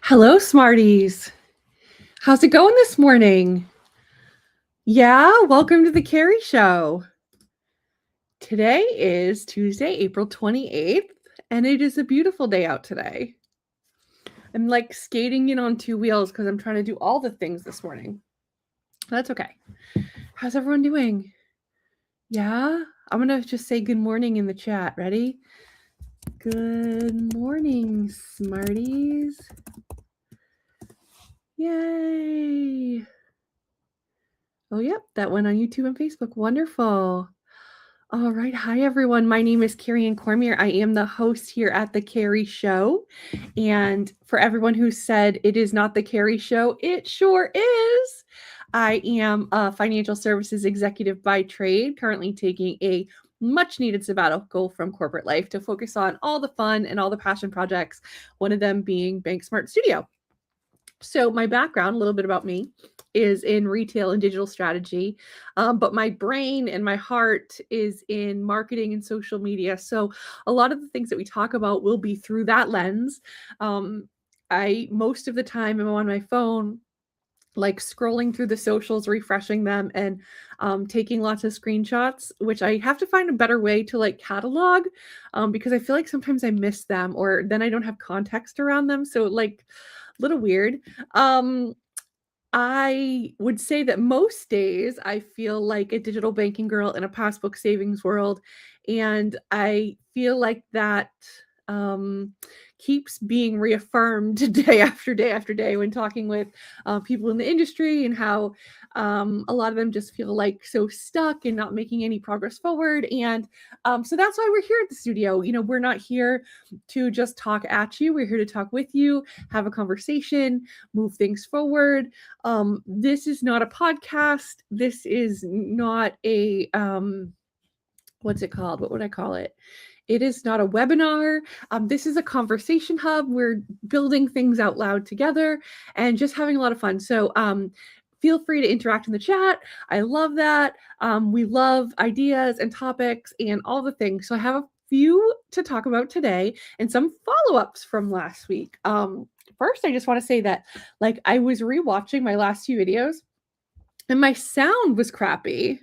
Hello, Smarties. How's it going this morning? Yeah, welcome to the Carrie Show. Today is Tuesday, April 28th, and it is a beautiful day out today. I'm like skating in on two wheels because I'm trying to do all the things this morning. That's okay. How's everyone doing? Yeah, I'm going to just say good morning in the chat. Ready? Good morning, Smarties. Yay. Oh, yep, that went on YouTube and Facebook. Wonderful. All right. Hi, everyone. My name is Carrie Cormier. I am the host here at The Carrie Show. And for everyone who said it is not The Carrie Show, it sure is. I am a financial services executive by trade, currently taking a much needed sabbatical from corporate life to focus on all the fun and all the passion projects, one of them being Bank Smart Studio. So my background, a little bit about me, is in retail and digital strategy, but my brain and my heart is in marketing and social media. So a lot of the things that we talk about will be through that lens. I most of the time am on my phone, like scrolling through the socials, refreshing them, and taking lots of screenshots, which I have to find a better way to like catalog, because I feel like sometimes I miss them or then I don't have context around them. So like a little weird. I would say that most days I feel like a digital banking girl in a passbook savings world. And I feel like that keeps being reaffirmed day after day after day when talking with people in the industry, and how a lot of them just feel like so stuck and not making any progress forward. And so that's why we're here at the studio. You know, we're not here to just talk at you. We're here to talk with you, have a conversation, move things forward. This is not a podcast. This is not a what's it called? What would I call it? It is not a webinar. This is a conversation hub. We're building things out loud together and just having a lot of fun. So feel free to interact in the chat. I love that. We love ideas and topics and all the things. So I have a few to talk about today and some follow-ups from last week. First, I just want to say that like I was rewatching my last few videos and my sound was crappy.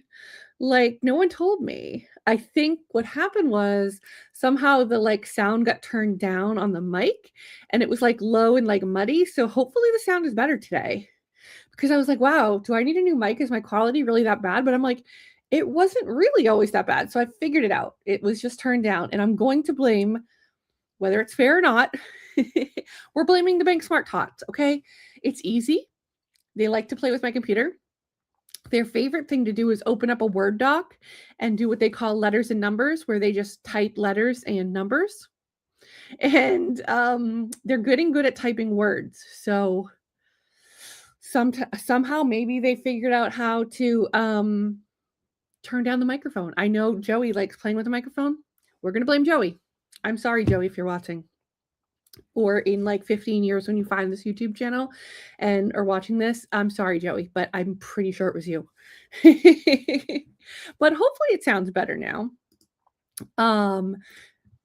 Like no one told me. I think what happened was somehow the like sound got turned down on the mic and it was like low and like muddy. So hopefully the sound is better today, because I was like, wow, do I need a new mic? Is my quality really that bad? But I'm like, it wasn't really always that bad. So I figured it out. It was just turned down, and I'm going to blame, whether it's fair or not, we're blaming the Bank Smart Tots. Okay. It's easy. They like to play with my computer. Their favorite thing to do is open up a Word doc and do what they call letters and numbers, where they just type letters and numbers. And they're good at typing words. So somehow maybe they figured out how to turn down the microphone. I know Joey likes playing with the microphone. We're going to blame Joey. I'm sorry, Joey, if you're watching. Or in like 15 years when you find this YouTube channel and are watching this, I'm sorry, Joey, but I'm pretty sure it was you. But hopefully it sounds better now.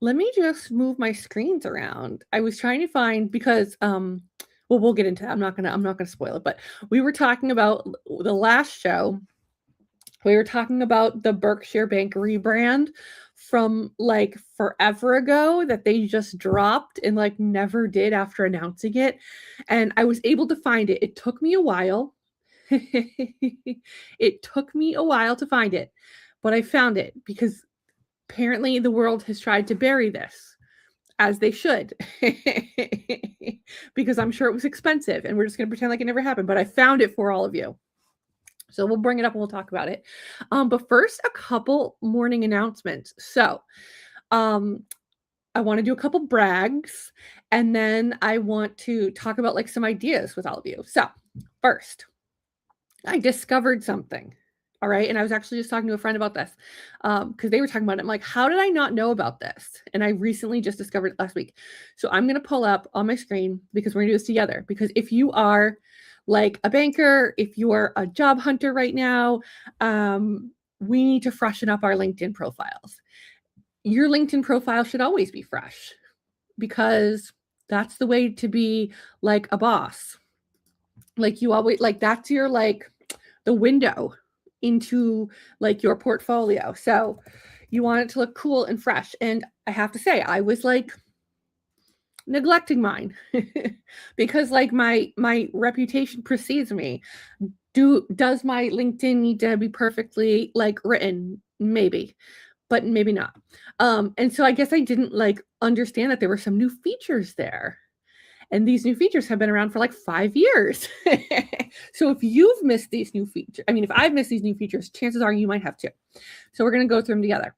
Let me just move my screens around. I was trying to find, because well, we'll get into that. I'm not gonna spoil it, but we were talking about the last show. We were talking about the Berkshire Bank rebrand from like forever ago that they just dropped and like never did after announcing it. And I was able to find it. It took me a while. It took me a while to find it, but I found it because apparently the world has tried to bury this, as they should, because I'm sure it was expensive and we're just going to pretend like it never happened. But I found it for all of you. So we'll bring it up and we'll talk about it. But first, a couple morning announcements. So I want to do a couple brags, and then I want to talk about like some ideas with all of you. So first, I discovered something. All right. And I was actually just talking to a friend about this because they were talking about it. I'm like, how did I not know about this? And I recently just discovered it last week. So I'm going to pull up on my screen because we're going to do this together. Because if you are like a banker, if you are a job hunter right now, we need to freshen up our LinkedIn profiles. Your LinkedIn profile should always be fresh, because That's the way to be like a boss. Like you always like that's your like the window into like your portfolio. So you want it to look cool and fresh. And I have to say, I was like neglecting mine because like my reputation precedes me. Does my LinkedIn need to be perfectly like written? Maybe, but maybe not. And so I guess I didn't like understand that there were some new features there. And these new features have been around for like 5 years. So if you've missed these new features, I mean, if I've missed these new features, chances are you might have too. So we're going to go through them together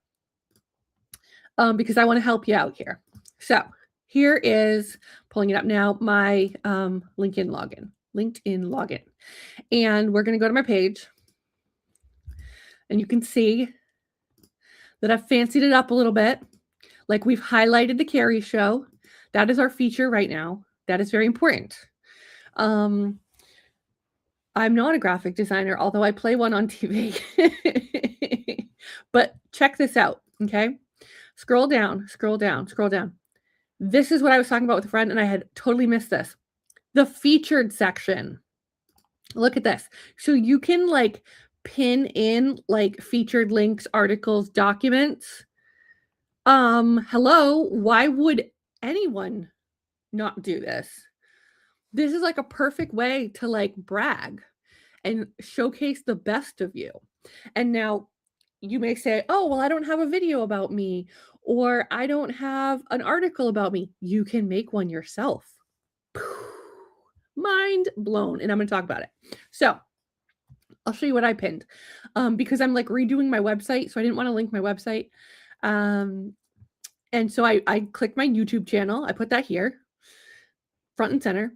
because I want to help you out here. So here is, pulling it up now, my LinkedIn login. And we're going to go to my page. And you can see that I've fancied it up a little bit. Like we've highlighted the Carrie show. That is our feature right now. That is very important. I'm not a graphic designer, although I play one on TV. But check this out, okay? Scroll down. This is what I was talking about with a friend, and I had totally missed this. The featured section. Look at this. So you can like pin in like featured links, articles, documents. Hello, why would anyone not do this? This is like a perfect way to like brag and showcase the best of you. And now you may say, oh, well, I don't have a video about me, or I don't have an article about me. You can make one yourself. Mind blown. And I'm going to talk about it. So I'll show you what I pinned because I'm like redoing my website. So I didn't want to link my website. And so I clicked my YouTube channel. I put that here, front and center.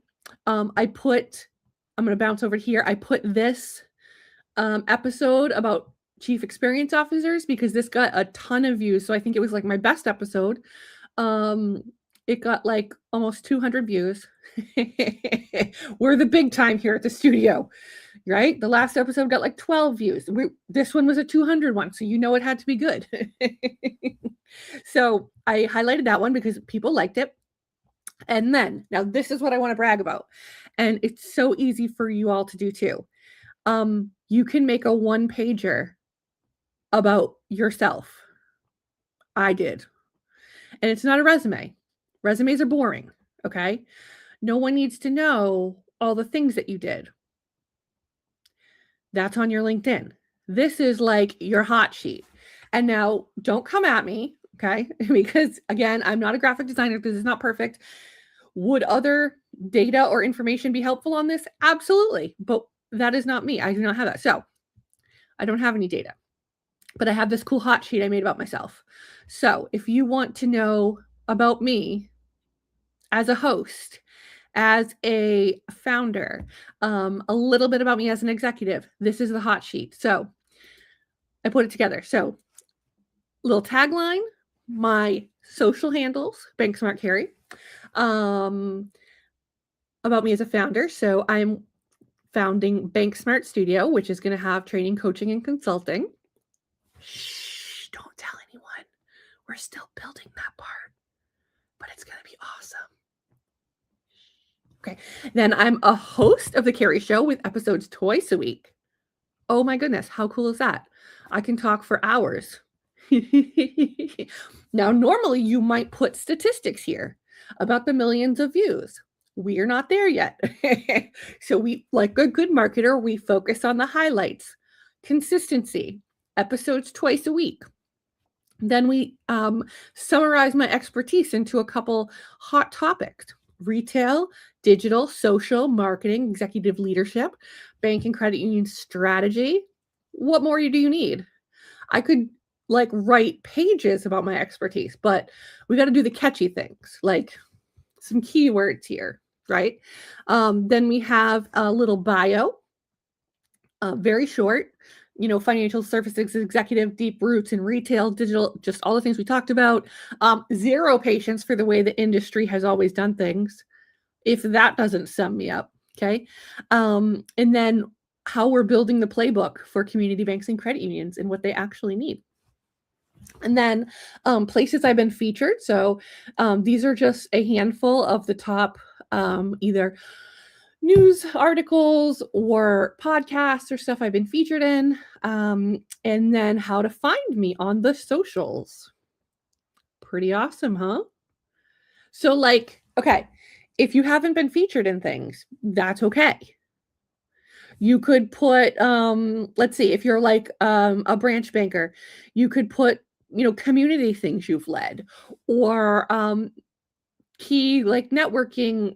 I'm going to bounce over here. I put this episode about chief experience officers because this got a ton of views. So I think it was like my best episode. It got like almost 200 views. We're the big time here at the studio, right? The last episode got like 12 views. This one was a 200 one, so you know it had to be good. So I highlighted that one because people liked it. And then, now this is what I want to brag about. And it's so easy for you all to do too. You can make a one-pager about yourself. I did. And it's not a resume. Resumes are boring, okay? No one needs to know all the things that you did. That's on your LinkedIn. This is like your hot sheet. And now don't come at me, okay? Because again, I'm not a graphic designer because it's not perfect. Would other data or information be helpful on this? Absolutely. But that is not me. I do not have that. So I don't have any data. But I have this cool hot sheet I made about myself. So if you want to know about me as a host, as a founder, a little bit about me as an executive, this is the hot sheet. So I put it together. So little tagline, my social handles, Bank Smart Carrie, about me as a founder. So I'm founding Bank Smart Studio, which is going to have training, coaching, and consulting. Shh, don't tell anyone. We're still building that part, but it's going to be awesome. Okay. Then I'm a host of the Carrie Show with episodes twice a week. Oh my goodness. How cool is that? I can talk for hours. Now, normally you might put statistics here about the millions of views. We are not there yet. So we, like a good marketer, we focus on the highlights, consistency, episodes twice a week. Then we summarize my expertise into a couple hot topics: retail, digital, social, marketing, executive leadership, bank and credit union strategy. What more do you need? I could like write pages about my expertise, but we got to do the catchy things, like some keywords here, right? Then we have a little bio, very short, financial services executive, deep roots in retail, digital, just all the things we talked about. Zero patience for the way the industry has always done things, if that doesn't sum me up, okay? And then how we're building the playbook for community banks and credit unions and what they actually need. And then places I've been featured. So these are just a handful of the top either news articles or podcasts or stuff I've been featured in. And then how to find me on the socials. Pretty awesome, huh? So, like, okay, if you haven't been featured in things, that's okay. You could put, let's see, if you're like a branch banker, you could put, community things you've led or key like networking,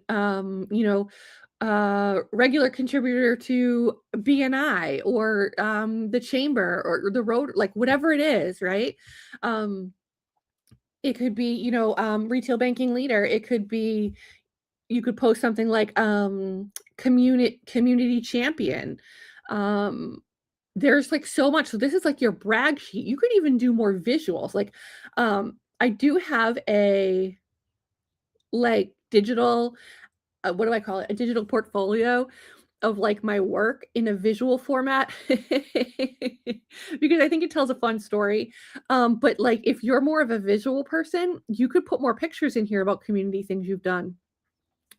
regular contributor to BNI or the chamber or the road, like whatever it is, right? Um, it could be, retail banking leader. It could be, you could post something like community champion. Um, there's like so much. So this is like your brag sheet. You could even do more visuals. Like I do have a like digital what do I call it? A digital portfolio of like my work in a visual format because I think it tells a fun story. But like if you're more of a visual person, you could put more pictures in here about community things you've done.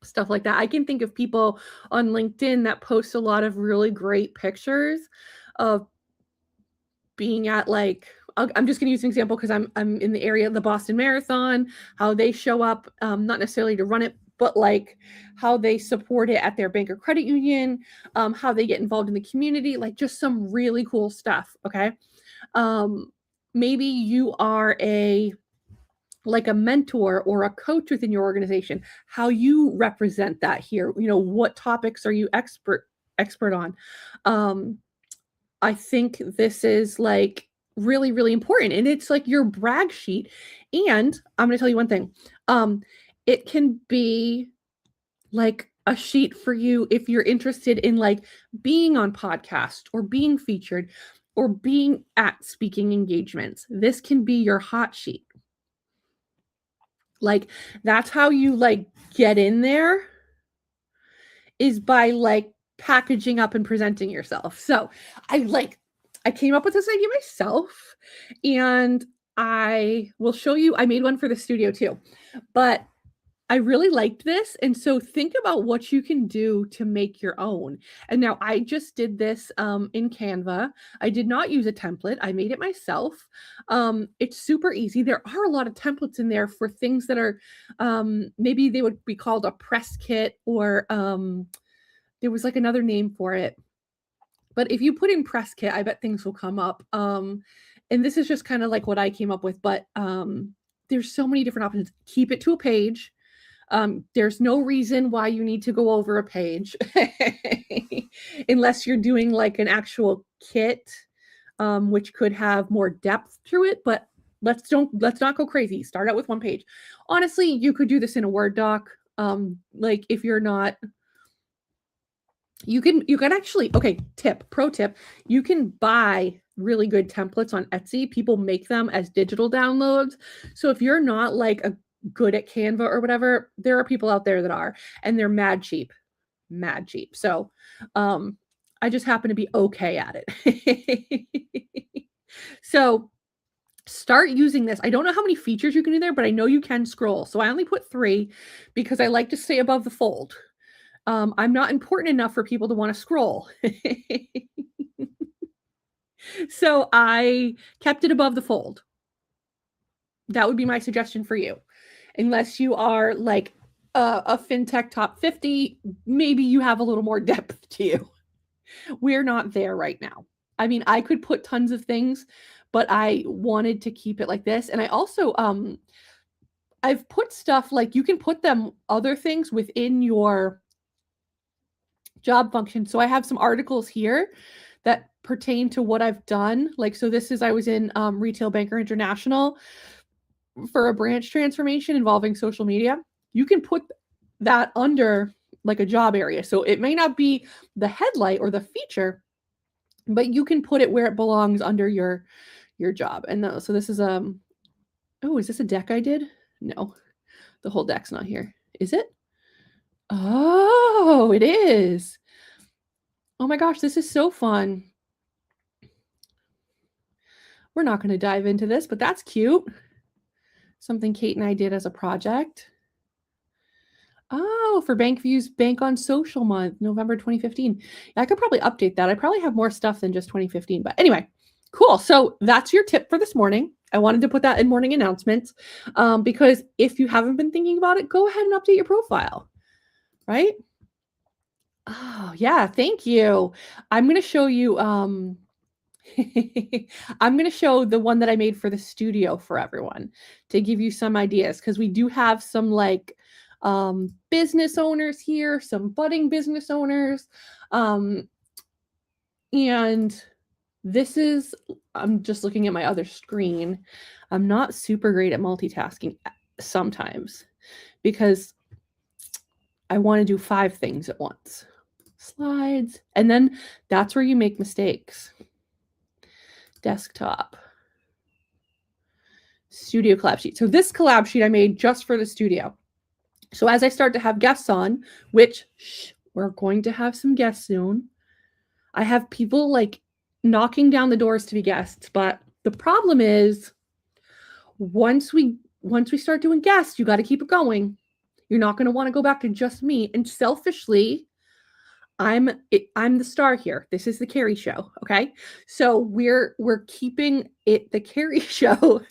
Stuff like that. I can think of people on LinkedIn that post a lot of really great pictures of being at like I'm just going to use an example because I'm in the area of the Boston Marathon, how they show up, not necessarily to run it, but like how they support it at their bank or credit union, how they get involved in the community, like just some really cool stuff. Okay. Maybe you are like a mentor or a coach within your organization, how you represent that here, what topics are you expert on? I think this is like really, really important. And it's like your brag sheet. And I'm going to tell you one thing. It can be like a sheet for you if you're interested in like being on podcast or being featured or being at speaking engagements. This can be your hot sheet. Like that's how you like get in there is by like packaging up and presenting yourself. So I came up with this idea myself and I will show you. I made one for the studio too, but I really liked this. And so think about what you can do to make your own. And now I just did this in Canva. I did not use a template. I made it myself. It's super easy. There are a lot of templates in there for things that are maybe they would be called a press kit or there was like another name for it. But if you put in press kit, I bet things will come up. And this is just kind of like what I came up with, but there's so many different options. Keep it to a page. There's no reason why you need to go over a page unless you're doing like an actual kit, which could have more depth to it. But let's not go crazy. Start out with one page. Honestly, you could do this in a Word doc. Like if you're not, you can actually, okay, pro tip, you can buy really good templates on Etsy. People make them as digital downloads. So if you're not like good at Canva or whatever, there are people out there that are, and they're mad cheap. So I just happen to be okay at it. So start using this. I don't know how many features you can do there, but I know you can scroll. So I only put 3 because I like to stay above the fold. I'm not important enough for people to want to scroll. So I kept it above the fold. That would be my suggestion for you. Unless you are like a fintech top 50, maybe you have a little more depth to you. We're not there right now. I mean, I could put tons of things, but I wanted to keep it like this. And I also, I've put stuff like you can put them other things within your job function. So I have some articles here that pertain to what I've done. Like, so this is, I was in Retail Banker International for a branch transformation involving social media. You can put that under like a job area. So it may not be the headlight or the feature, but you can put it where it belongs under your job. And so this is oh, is this a deck I did? No, the whole deck's not here. Is it? Oh, it is. Oh my gosh, this is so fun. We're not going to dive into this, but that's cute. Something Kate and I did as a project. Oh, for Bankview's Bank on Social Month, November 2015. I could probably update that. I probably have more stuff than just 2015. But anyway, cool. So that's your tip for this morning. I wanted to put that in morning announcements because if you haven't been thinking about it, go ahead and update your profile, right? Oh, yeah. Thank you. I'm going to show you. I'm going to show the one that I made for the studio for everyone to give you some ideas because we do have some like business owners here, some budding business owners. And this is, I'm just looking at my other screen. I'm not super great at multitasking sometimes because I want to do 5 things at once. Slides. And then that's where you make mistakes. Desktop. Studio collab sheet. So this collab sheet I made just for the studio. So as I start to have guests on, which we're going to have some guests soon, I have people like knocking down the doors to be guests. But the problem is once we start doing guests, you got to keep it going. You're not going to want to go back to just me. And selfishly, I'm the star here. This is the Carrie show. Okay. So we're keeping it the Carrie show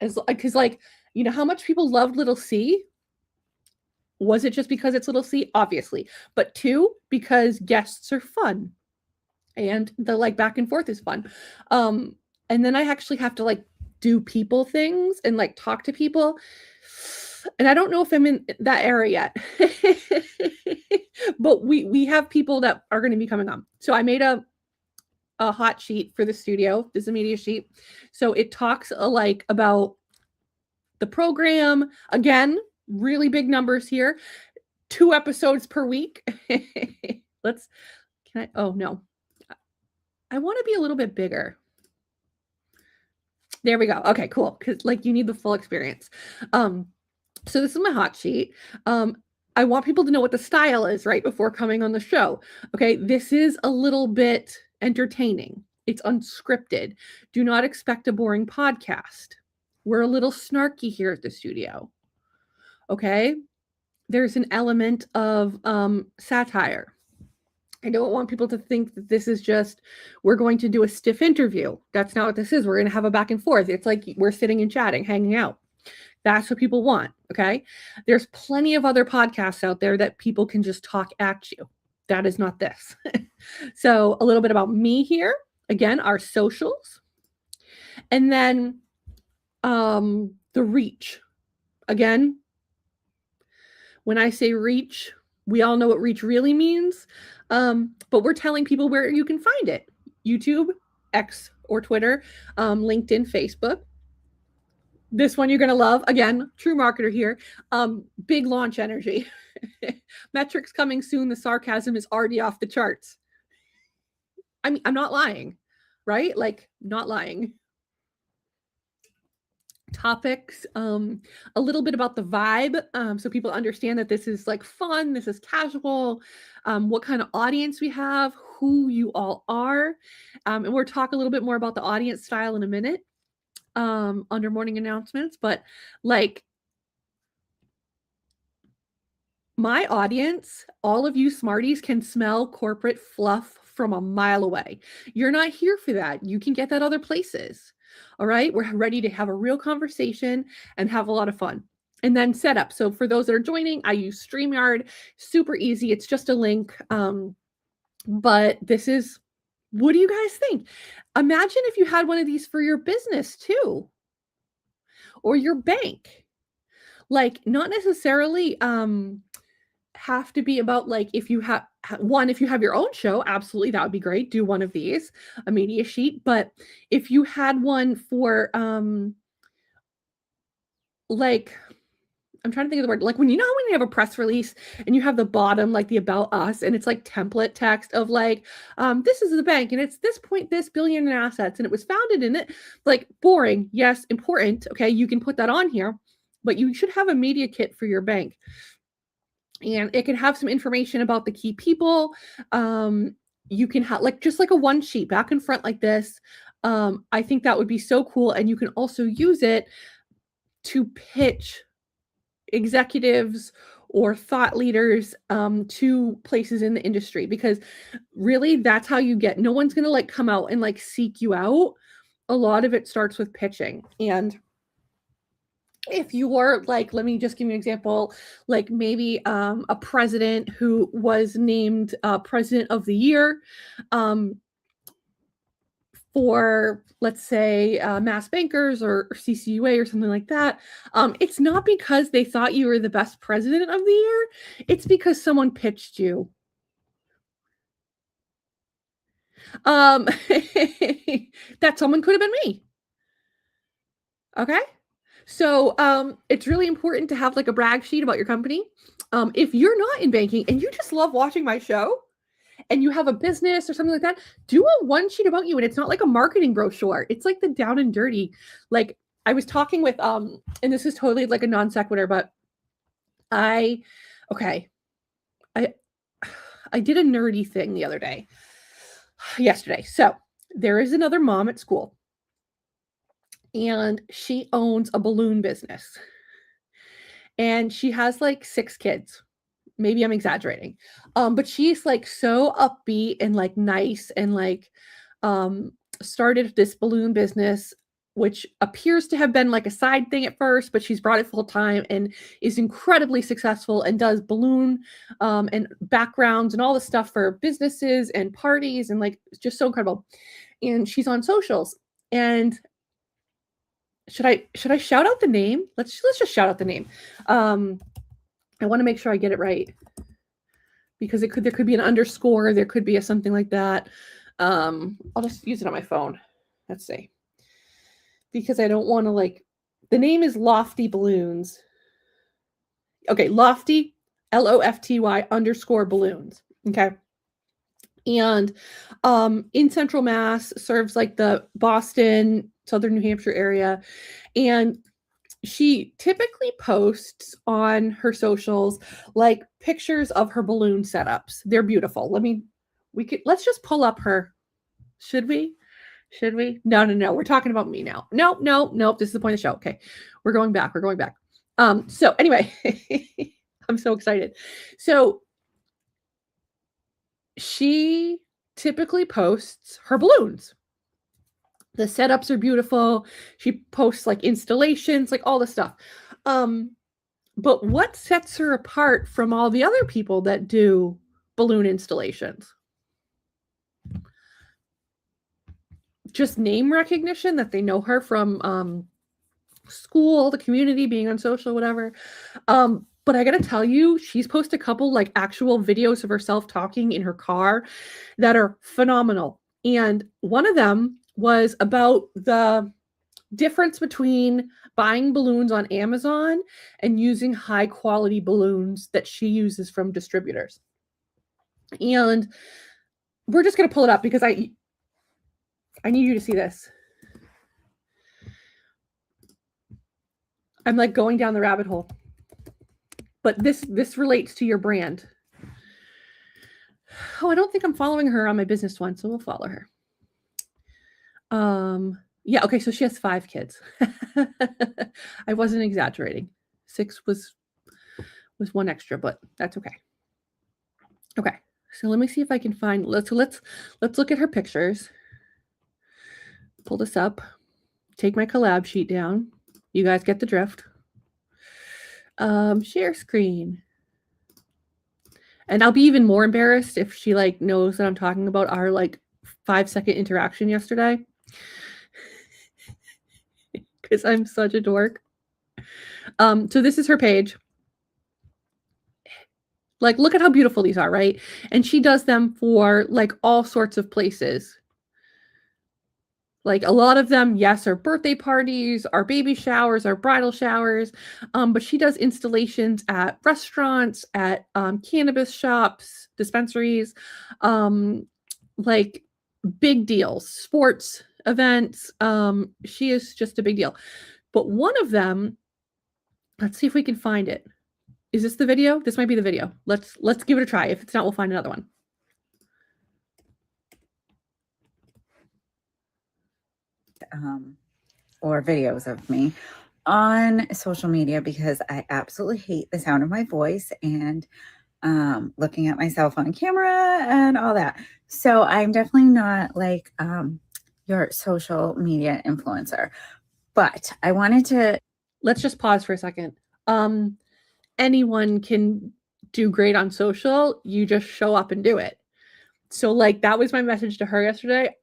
as because like, you know how much people loved Little C? Was it just because it's Little C? Obviously. But 2, because guests are fun. And the like back and forth is fun. And then I actually have to like do people things and like talk to people. And I don't know if I'm in that area yet. But we have people that are going to be coming on. So I made a hot sheet for the studio. This is a media sheet. So it talks like about the program. Again, really big numbers here. 2 episodes per week. Oh no. I want to be a little bit bigger. There we go. Okay, cool. Because like you need the full experience. So this is my hot sheet. I want people to know what the style is right before coming on the show. Okay, this is a little bit entertaining. It's unscripted. Do not expect a boring podcast. We're a little snarky here at the studio. Okay, there's an element of satire. I don't want people to think that this is just, we're going to do a stiff interview. That's not what this is. We're going to have a back and forth. It's like we're sitting and chatting, hanging out. That's what people want, okay? There's plenty of other podcasts out there that people can just talk at you. That is not this. So a little bit about me here. Again, our socials. And then the reach. Again, when I say reach, we all know what reach really means. But we're telling people where you can find it. YouTube, X or Twitter, LinkedIn, Facebook. This one you're going to love. Again, true marketer here. Big launch energy. Metrics coming soon. The sarcasm is already off the charts. I mean, I'm not lying, right? Like, not lying. Topics, a little bit about the vibe, so people understand that this is like fun, this is casual, what kind of audience we have, who you all are, and we'll talk a little bit more about the audience style in a minute under morning announcements. But like my audience, all of you smarties can smell corporate fluff from a mile away. You're not here for that. You can get that other places. All right, we're ready to have a real conversation and have a lot of fun. And then setup. So for those that are joining, I use StreamYard. Super easy. It's just a link. But this is, what do you guys think? Imagine if you had one of these for your business too, or your bank. Like, not necessarily have to be about like, if you have if you have your own show, absolutely, that would be great. Do one of these, a media sheet. But if you had one for like, I'm trying to think of the word, like when you have a press release and you have the bottom, like the about us, and it's like template text of like, this is the bank and it's this point, this billion in assets, and it was founded in it, like boring. Yes, important. Okay. You can put that on here, but you should have a media kit for your bank. And it can have some information about the key people. You can have like just like a one sheet back and front like this. I think that would be so cool, and you can also use it to pitch executives or thought leaders to places in the industry, because really that's how you get, no one's going to like come out and like seek you out. A lot of it starts with pitching. And if you are like, let me just give you an example, like maybe a president who was named president of the year, um, for, let's say, mass bankers or CCUA or something like that, it's not because they thought you were the best president of the year. It's because someone pitched you. Um, that someone could have been me. Okay. So it's really important to have like a brag sheet about your company. If you're not in banking and you just love watching my show, and you have a business or something like that, do a one sheet about you. And it's not like a marketing brochure. It's like the down and dirty. Like I was talking with, and this is totally like a non sequitur, but I did a nerdy thing the other day, yesterday. So there is another mom at school and she owns a balloon business and she has like 6 kids. Maybe I'm exaggerating. But she's like so upbeat and like nice and like started this balloon business, which appears to have been like a side thing at first, but she's brought it full time and is incredibly successful and does balloon and backgrounds and all the stuff for businesses and parties and like it's just so incredible. And she's on socials. And should I shout out the name? Let's just shout out the name. I want to make sure I get it right because there could be an underscore, there could be a something like that. I'll just use it on my phone. Let's see. Because I don't want to like, the name is Lofty Balloons. Okay, Lofty, LOFTY underscore balloons. Okay. And in Central Mass, serves like the Boston, Southern New Hampshire area. And she typically posts on her socials like pictures of her balloon setups. They're beautiful. Let's just pull up her. Should we? No. We're talking about me now. Nope. This is the point of the show. Okay. We're going back. So anyway, I'm so excited. So she typically posts her balloons. The setups are beautiful. She posts like installations, like all the stuff. But what sets her apart from all the other people that do balloon installations? Just name recognition, that they know her from school, the community, being on social, whatever. But I gotta tell you, she's posted a couple like actual videos of herself talking in her car that are phenomenal. And one of them was about the difference between buying balloons on Amazon and using high quality balloons that she uses from distributors. And we're just going to pull it up because I need you to see this. I'm like going down the rabbit hole. But this relates to your brand. Oh, I don't think I'm following her on my business one, so we'll follow her. Yeah, okay, so she has 5 kids. I wasn't exaggerating. 6 was one extra, but that's okay. Okay, so let me see if I can find. Let's look at her pictures. Pull this up. Take my collab sheet down. You guys get the drift. Share screen. And I'll be even more embarrassed if she like knows that I'm talking about our like 5-second interaction yesterday. Because I'm such a dork. So this is her page. Like, look at how beautiful these are, right? And she does them for like all sorts of places. Like a lot of them, yes, are birthday parties, are baby showers, are bridal showers. But she does installations at restaurants, at cannabis shops, dispensaries, like big deals, sports events. She is just a big deal. But one of them, let's see if we can find it. Is this the video? This might be the video. Let's give it a try. If it's not, we'll find another one. or videos of me on social media because I absolutely hate the sound of my voice and looking at myself on camera and all that. So I'm definitely not like your social media influencer. But I wanted to... Let's just pause for a second. Anyone can do great on social. You just show up and do it. So like that was my message to her yesterday.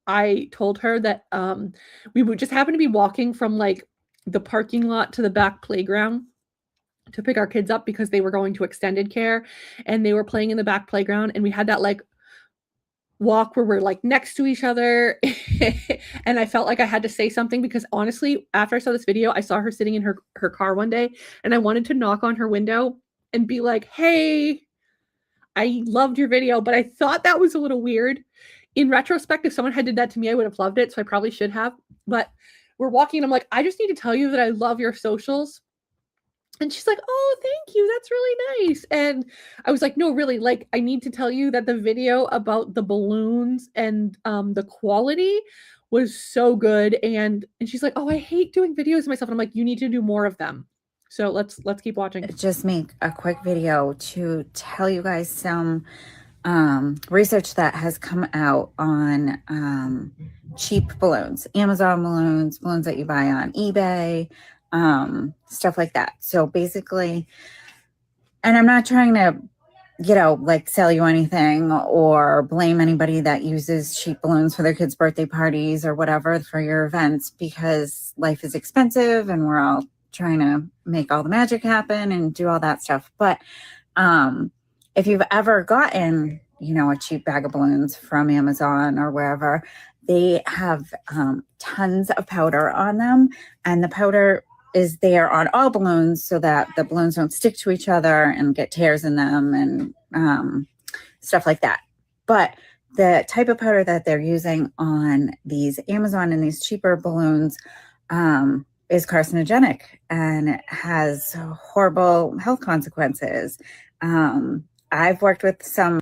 I told her that we would just happen to be walking from like the parking lot to the back playground to pick our kids up because they were going to extended care and they were playing in the back playground, and we had that like walk where we're like next to each other. And I felt like I had to say something because honestly, after I saw this video, I saw her sitting in her car one day and I wanted to knock on her window and be like, hey, I loved your video, but I thought that was a little weird. In retrospect, if someone had did that to me, I would have loved it. So I probably should have. But we're walking and I'm like, I just need to tell you that I love your socials. And she's like, oh, thank you. That's really nice. And I was like, no, really, like, I need to tell you that the video about the balloons and the quality was so good. And she's like, oh, I hate doing videos of myself. And I'm like, you need to do more of them. So let's keep watching. Just make a quick video to tell you guys some research that has come out on cheap balloons, Amazon balloons, balloons that you buy on eBay, stuff like that. So basically, and I'm not trying to, like sell you anything or blame anybody that uses cheap balloons for their kids' birthday parties or whatever for your events, because life is expensive and we're all trying to make all the magic happen and do all that stuff. But if you've ever gotten, a cheap bag of balloons from Amazon or wherever, they have tons of powder on them, and the powder is there on all balloons so that the balloons don't stick to each other and get tears in them and stuff like that. But the type of powder that they're using on these Amazon and these cheaper balloons is carcinogenic and has horrible health consequences. I've worked with some...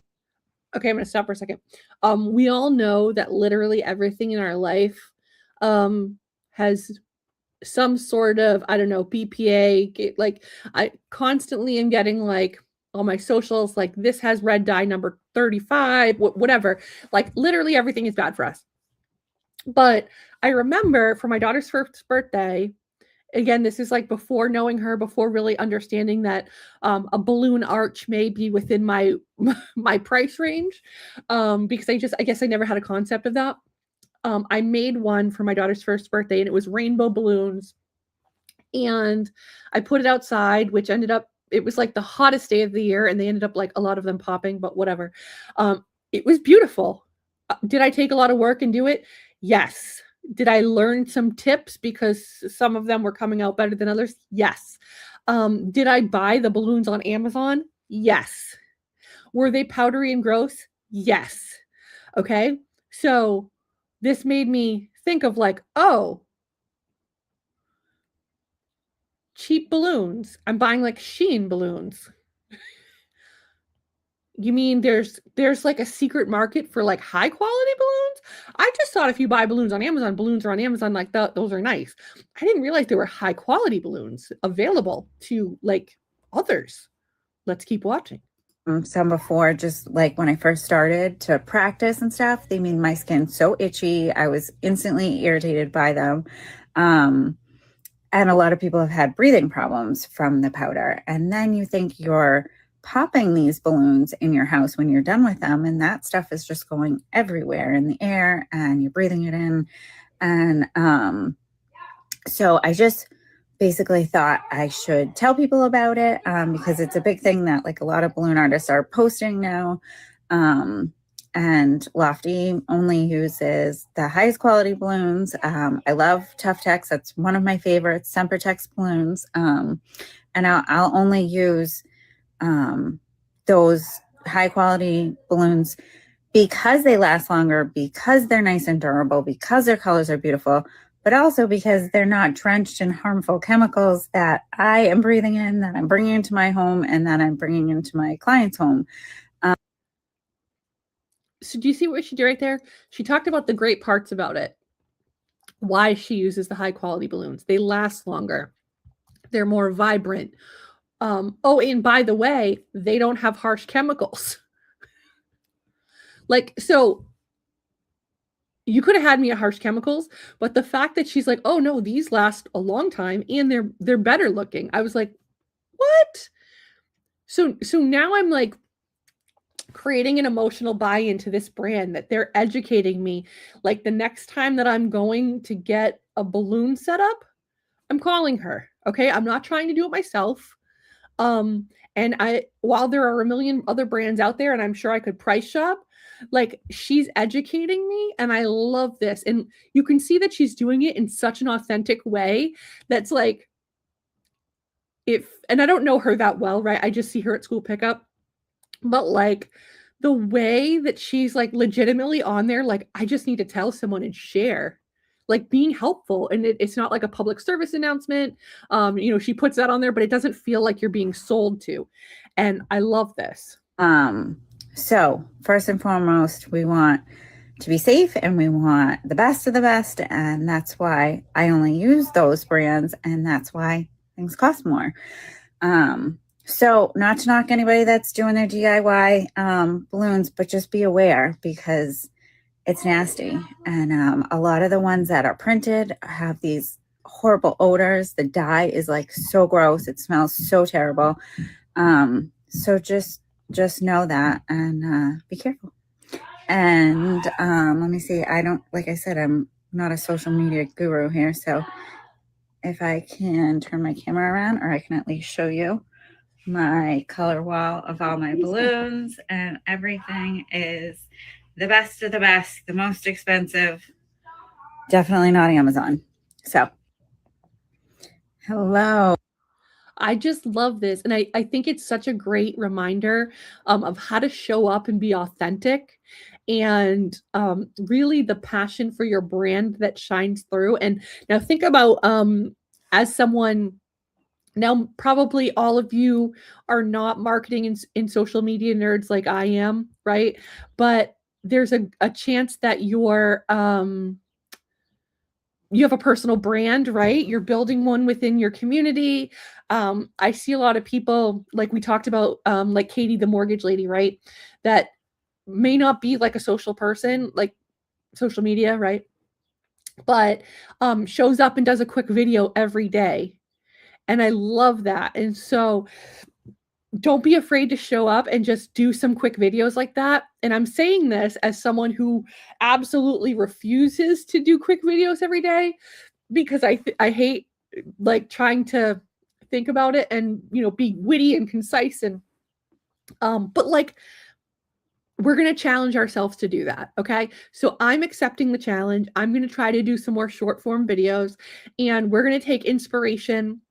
Okay, I'm going to stop for a second. We all know that literally everything in our life has some sort of, I don't know, BPA. Like I constantly am getting like on my socials, like this has red dye number 35, whatever. Like literally everything is bad for us. But I remember for my daughter's first birthday, again, this is like before knowing her, before really understanding that a balloon arch may be within my price range, because I guess I never had a concept of that. I made one for my daughter's first birthday, and it was rainbow balloons. And I put it outside, which ended up, it was like the hottest day of the year, and they ended up like a lot of them popping, but whatever. It was beautiful. Did I take a lot of work and do it? Yes. Did I learn some tips because some of them were coming out better than others? Yes. Did I buy the balloons on Amazon? Yes. Were they powdery and gross? Yes. Okay. So this made me think of like, oh, cheap balloons. I'm buying like Shein balloons. You mean there's like a secret market for like high quality balloons? I just thought if you buy balloons on Amazon, balloons are on Amazon like that, those are nice. I didn't realize there were high quality balloons available to like others. Let's keep watching. Some before, just like when I first started to practice and stuff, they made my skin so itchy. I was instantly irritated by them. And a lot of people have had breathing problems from the powder. And then you think you're popping these balloons in your house when you're done with them, and that stuff is just going everywhere in the air and you're breathing it in. And so I just basically thought I should tell people about it, because it's a big thing that like a lot of balloon artists are posting now. And Lofty only uses the highest quality balloons. I love Tough Tex. That's one of my favorites, Sempertex balloons. And I'll only use those high quality balloons because they last longer, because they're nice and durable, because their colors are beautiful, but also because they're not drenched in harmful chemicals that I am breathing in, that I'm bringing into my home, and that I'm bringing into my client's home. So do you see what she did right there? She talked about the great parts about it. why she uses the high quality balloons. They last longer. They're more vibrant. Oh, and by the way, they don't have harsh chemicals. Like, so you could have had me at harsh chemicals, but the fact that she's like, oh no, these last a long time and they're better looking. I was like, what? So now I'm like creating an emotional buy-in to this brand, that they're educating me. Like the next time that I'm going to get a balloon set up, I'm calling her. Okay. I'm not trying to do it myself. And while there are a million other brands out there and I'm sure I could price shop, like she's educating me and I love this. And you can see that she's doing it in such an authentic way that's like, and I don't know her that well, right? I just see her at school pickup, but like the way that she's like legitimately on there, like I just need to tell someone and share, like being helpful. And it's not like a public service announcement. She puts that on there, but it doesn't feel like you're being sold to. And I love this. So first and foremost, we want to be safe and we want the best of the best. And that's why I only use those brands. And that's why things cost more. So not to knock anybody that's doing their DIY balloons, but just be aware because it's nasty. And a lot of the ones that are printed have these horrible odors. The dye is like so gross. It smells so terrible. So just know that and be careful. And let me see. Like I said, I'm not a social media guru here. So if I can turn my camera around, or I can at least show you my color wall of all my balloons, and everything is the best of the best, the most expensive, definitely not Amazon. So hello. I just love this. And I think it's such a great reminder of how to show up and be authentic, and really the passion for your brand that shines through. And now think about as someone, now probably all of you are not marketing in social media nerds like I am, right? But there's a chance that you have a personal brand, right? You're building one within your community. I see a lot of people, like we talked about, like Katie, the mortgage lady, right? That may not be like a social person, like social media, right? But shows up and does a quick video every day. And I love that. And so don't be afraid to show up and just do some quick videos like that. And I'm saying this as someone who absolutely refuses to do quick videos every day, because I hate like trying to think about it and, be witty and concise. And, but like, we're going to challenge ourselves to do that. Okay. So I'm accepting the challenge. I'm going to try to do some more short form videos, and we're going to take inspiration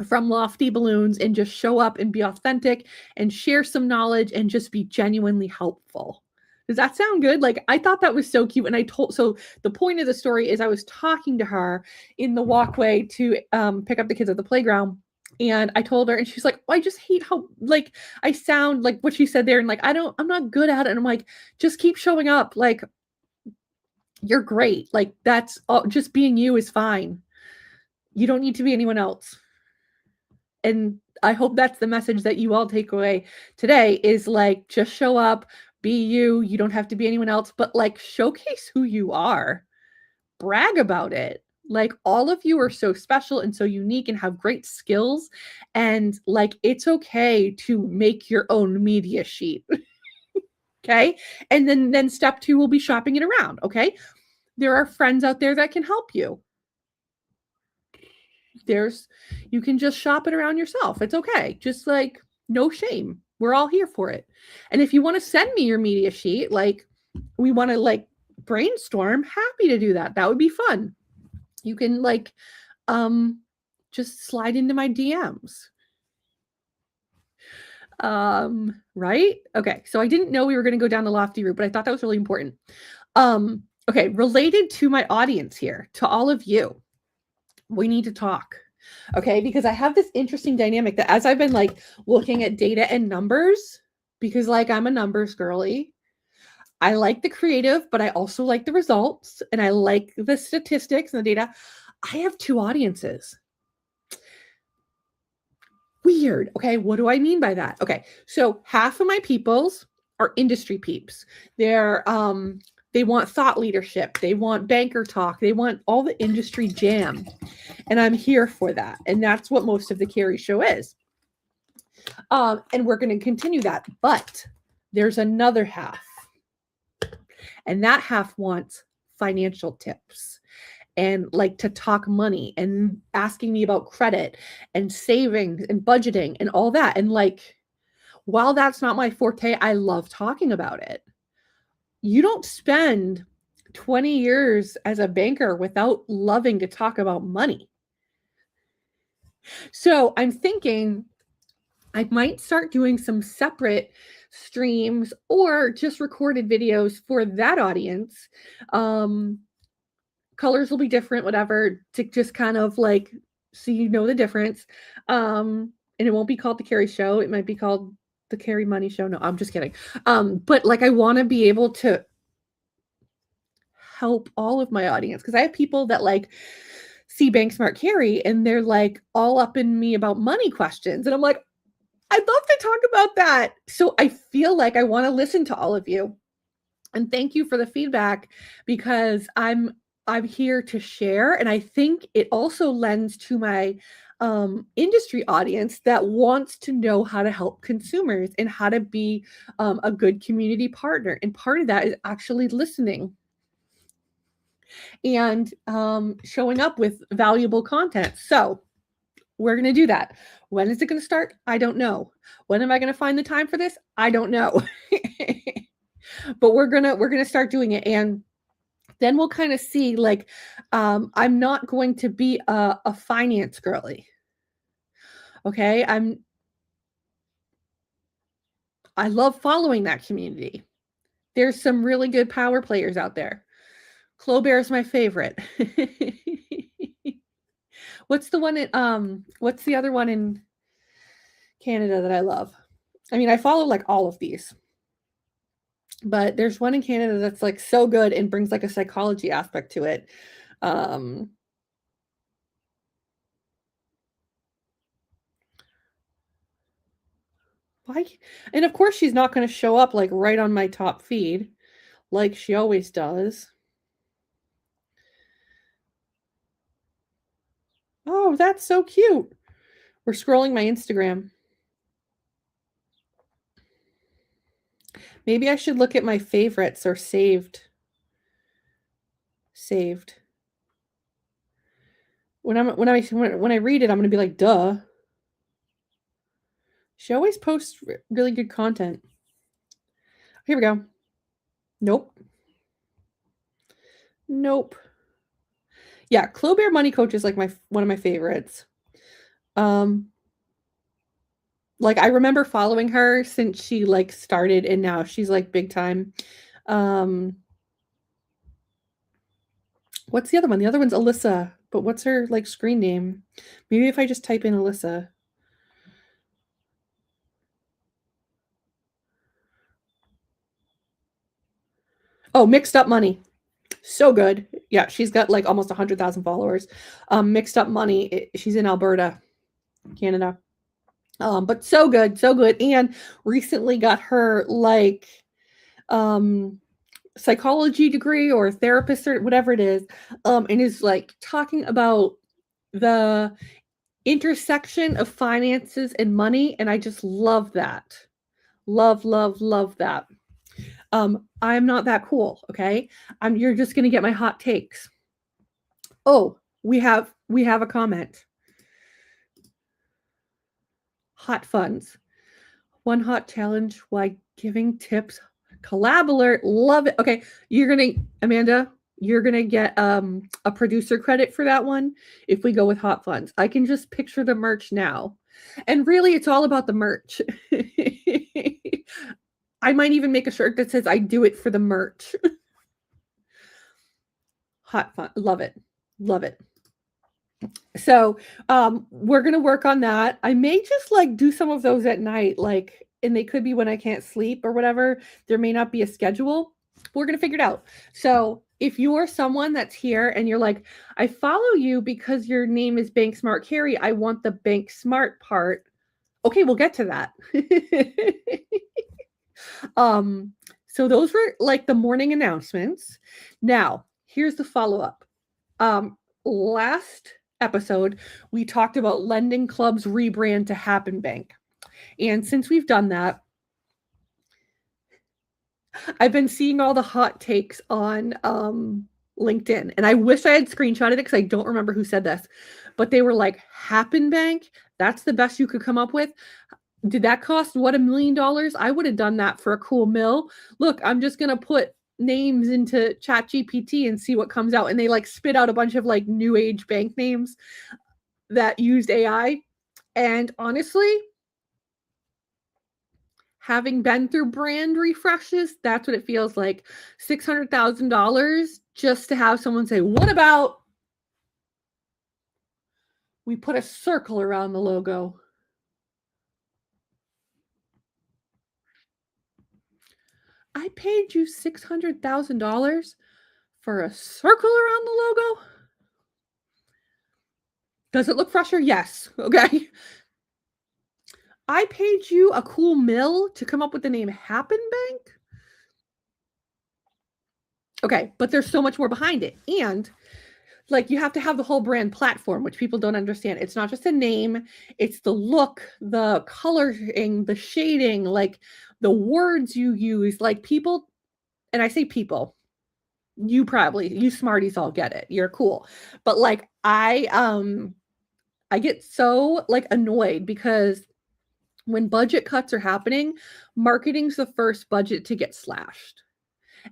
from Lofty Balloons and just show up and be authentic and share some knowledge and just be genuinely helpful. Does that sound good? Like, I thought that was so cute. And so the point of the story is I was talking to her in the walkway to pick up the kids at the playground. And I told her, and she's like, oh, I just hate how like I sound, like what she said there. And like, I'm not good at it. And I'm like, just keep showing up. Like, you're great. Like, that's all, just being you is fine. You don't need to be anyone else. And I hope that's the message that you all take away today, is like, just show up, be you. You don't have to be anyone else, but like showcase who you are, brag about it. Like, all of you are so special and so unique and have great skills. And like, it's okay to make your own media sheet. Okay. And then step 2 will be shopping it around. Okay. There are friends out there that can help you. You can just shop it around yourself. It's okay. Just like, no shame. We're all here for it. And if you want to send me your media sheet, like we want to like brainstorm, happy to do that. That would be fun. You can like just slide into my DMs. Right? Okay. So I didn't know we were going to go down the Lofty route, but I thought that was really important. Okay, related to my audience here, to all of you, we need to talk. Okay, because I have this interesting dynamic that as I've been like looking at data and numbers, because like I'm a numbers girly, I like the creative, but I also like the results and I like the statistics and the data. I have 2 audiences. Weird. Okay. What do I mean by that? Okay. So half of my peoples are industry peeps. They want thought leadership. They want banker talk. They want all the industry jam. And I'm here for that. And that's what most of the Carrie show is. And we're going to continue that. But there's another half. And that half wants financial tips and like to talk money and asking me about credit and savings and budgeting and all that. And like, while that's not my forte, I love talking about it. You don't spend 20 years as a banker without loving to talk about money. So I'm thinking I might start doing some separate streams or just recorded videos for that audience. Colors will be different, whatever, to just kind of like, so you know the difference. And it won't be called the Carrie Show. It might be called the Carrie Money Show. No, I'm just kidding. But like, I want to be able to help all of my audience because I have people that like see Bank Smart Carrie and they're like all up in me about money questions. And I'm like, I'd love to talk about that. So I feel like I want to listen to all of you. And thank you for the feedback because I'm here to share. And I think it also lends to my industry audience that wants to know how to help consumers and how to be a good community partner. And part of that is actually listening and showing up with valuable content. So we're going to do that. When is it going to start? I don't know. When am I going to find the time for this? I don't know. But we're going to start doing it. And then we'll kind of see, like, I'm not going to be a finance girly. Okay. I love following that community. There's some really good power players out there. Clobear is my favorite. What's the other one in Canada that I love? I mean, I follow like all of these. But there's one in Canada that's like so good and brings like a psychology aspect to it. Why? And of course she's not going to show up like right on my top feed like she always does. Oh, that's so cute. We're scrolling my Instagram. Maybe I should look at my favorites or saved. When I read it, I'm going to be like, duh. She always posts really good content. Here we go. Nope. Yeah, Clobear Money Coach is like one of my favorites. Like I remember following her since she like started and now she's like big time. What's the other one? The other one's Alyssa, but what's her like screen name? Maybe if I just type in Alyssa. Oh, Mixed Up Money. So good. Yeah, she's got like almost 100,000 followers. Mixed Up Money. She's in Alberta, Canada. But so good. And recently got her like psychology degree or therapist or whatever it is, and is like talking about the intersection of finances and money. And I just love that. Love that. I'm not that cool. Okay. You're just going to get my hot takes. Oh, we have a comment. Hot funds. One hot challenge while giving tips. Collab alert. Love it. Okay. Amanda, you're going to get a producer credit for that one if we go with hot funds. I can just picture the merch now. And really, it's all about the merch. I might even make a shirt that says I do it for the merch. Hot fun. Love it. So we're going to work on that. I may just like do some of those at night, like, and they could be when I can't sleep or whatever. There may not be a schedule. we're going to figure it out. So if you're someone that's here and you're like, I follow you because your name is Bank Smart Carrie, I want the Bank Smart part. Okay, we'll get to that. So those were like the morning announcements. Now, here's the follow-up. Last episode, we talked about LendingClub's rebrand to Happen Bank. And since we've done that, I've been seeing all the hot takes on LinkedIn. And I wish I had screenshotted it because I don't remember who said this. But they were like, Happen Bank? That's the best you could come up with? Did that cost, what, $1 million? I would have done that for a cool mill. Look, I'm just going to put names into ChatGPT and see what comes out. And they like spit out a bunch of like new age bank names that used AI. And honestly, having been through brand refreshes, that's what it feels like. $600,000 just to have someone say, what about we put a circle around the logo? I paid you $600,000 for a circle around the logo? Does it look fresher? Yes. Okay. I paid you a cool mill to come up with the name Happen Bank? Okay, but there's so much more behind it. And like you have to have the whole brand platform, which people don't understand. It's not just a name, it's the look, the coloring, the shading, like the words you use, like people, and I say people, you smarties all get it. You're cool. But like I get so like annoyed because when budget cuts are happening, marketing's the first budget to get slashed.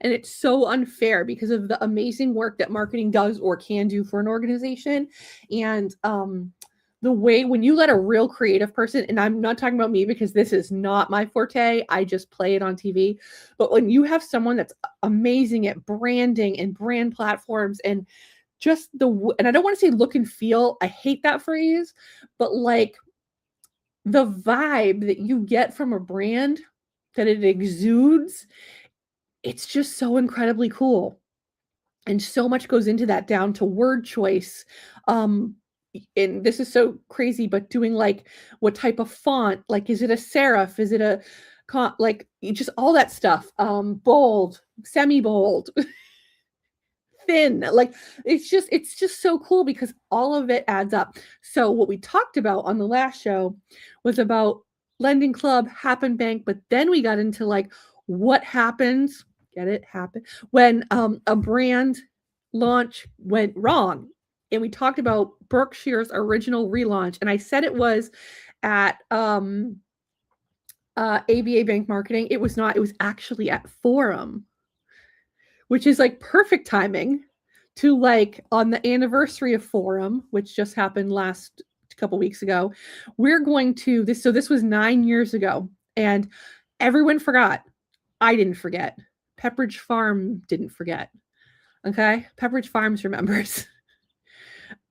And it's so unfair because of the amazing work that marketing does or can do for an organization. And the way when you let a real creative person, and I'm not talking about me because this is not my forte, I just play it on TV. But when you have someone that's amazing at branding and brand platforms and just and I don't want to say look and feel, I hate that phrase, but like the vibe that you get from a brand, that it exudes, it's just so incredibly cool. And so much goes into that, down to word choice. And this is so crazy, but doing like what type of font, like is it a serif? Is it a like just all that stuff? Bold, semi-bold, thin, like it's just so cool because all of it adds up. So what we talked about on the last show was about LendingClub, Happen Bank, but then we got into like what happens, happen when a brand launch went wrong. And we talked about Berkshire's original relaunch, and I said it was at ABA Bank Marketing. It was not, it was actually at Forum, which is like perfect timing to like on the anniversary of Forum, which just happened last couple weeks ago. We're going to this. So this was 9 years ago and everyone forgot. I didn't forget. Pepperidge Farm didn't forget. Okay. Pepperidge Farms remembers.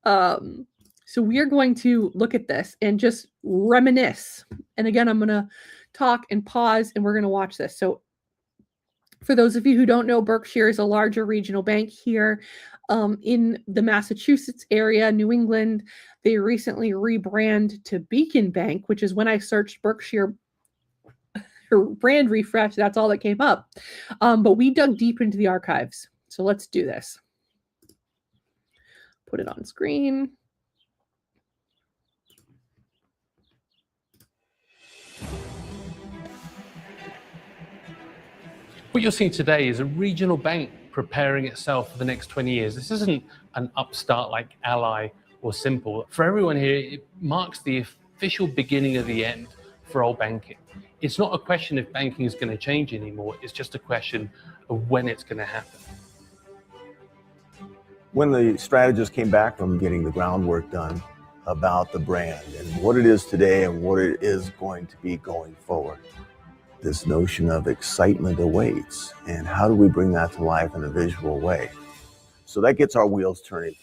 So we are going to look at this and just reminisce. And again, I'm going to talk and pause and we're going to watch this. So for those of you who don't know, Berkshire is a larger regional bank here in the Massachusetts area, New England. They recently rebranded to Beacon Bank, which is when I searched Berkshire brand refresh, that's all that came up. But we dug deep into the archives. So let's do this. Put it on screen. What you're seeing today is a regional bank preparing itself for the next 20 years. This isn't an upstart like Ally or Simple. For everyone here, it marks the official beginning of the end for old banking. It's not a question if banking is going to change anymore. It's just a question of when it's going to happen. When the strategists came back from getting the groundwork done about the brand and what it is today and what it is going to be going forward, this notion of excitement awaits. And how do we bring that to life in a visual way? So that gets our wheels turning.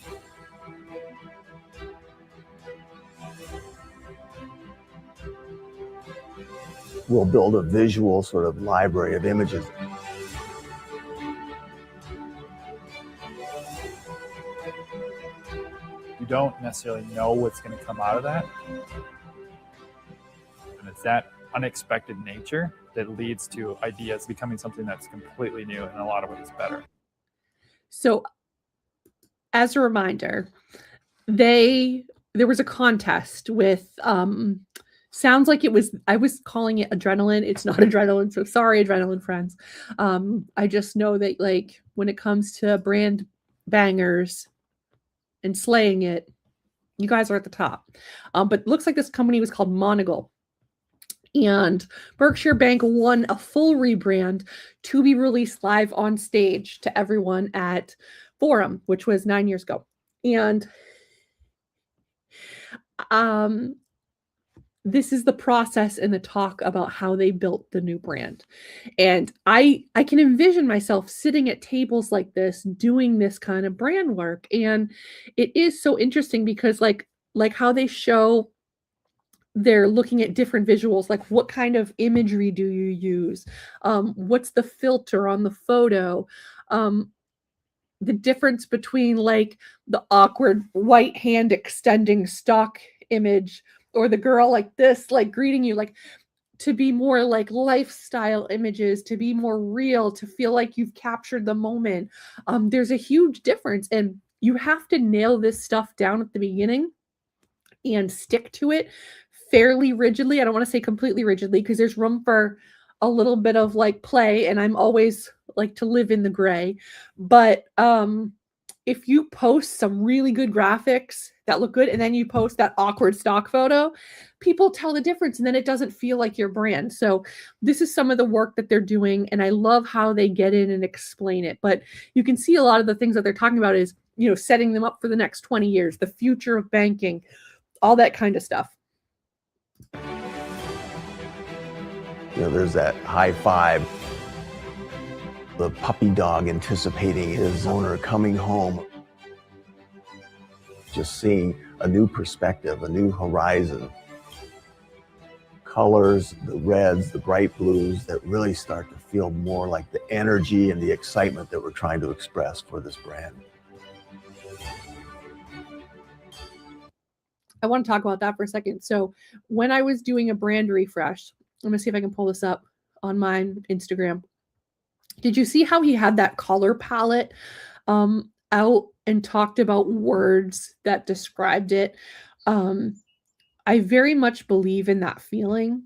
We'll build a visual sort of library of images. don't necessarily know what's going to come out of that. And it's that unexpected nature that leads to ideas becoming something that's completely new, and a lot of it is better. So as a reminder, there was a contest with sounds like it was, I was calling it adrenaline. It's not adrenaline, so sorry, adrenaline friends. I just know that like when it comes to brand bangers and slaying it, you guys are at the top. But it looks like this company was called Monocle. And Berkshire Bank won a full rebrand to be released live on stage to everyone at Forum, which was 9 years ago. And this is the process and the talk about how they built the new brand. And I can envision myself sitting at tables like this, doing this kind of brand work. And it is so interesting because like how they show, they're looking at different visuals, like what kind of imagery do you use? What's the filter on the photo? The difference between like the awkward white hand extending stock image or the girl like this, like greeting you, like to be more like lifestyle images, to be more real, to feel like you've captured the moment. There's a huge difference, and you have to nail this stuff down at the beginning and stick to it fairly rigidly. I don't want to say completely rigidly because there's room for a little bit of like play, and I'm always like to live in the gray. But if you post some really good graphics that look good and then you post that awkward stock photo, people tell the difference and then it doesn't feel like your brand. So this is some of the work that they're doing, and I love how they get in and explain it. But you can see a lot of the things that they're talking about is, you know, setting them up for the next 20 years, the future of banking, all that kind of stuff. You know, there's that high five, the puppy dog anticipating his owner coming home, just seeing a new perspective, a new horizon. Colors, the reds, the bright blues that really start to feel more like the energy and the excitement that we're trying to express for this brand. I want to talk about that for a second. So when I was doing a brand refresh, I'm going to see if I can pull this up on my Instagram. Did you see how he had that color palette out and talked about words that described it? I very much believe in that feeling.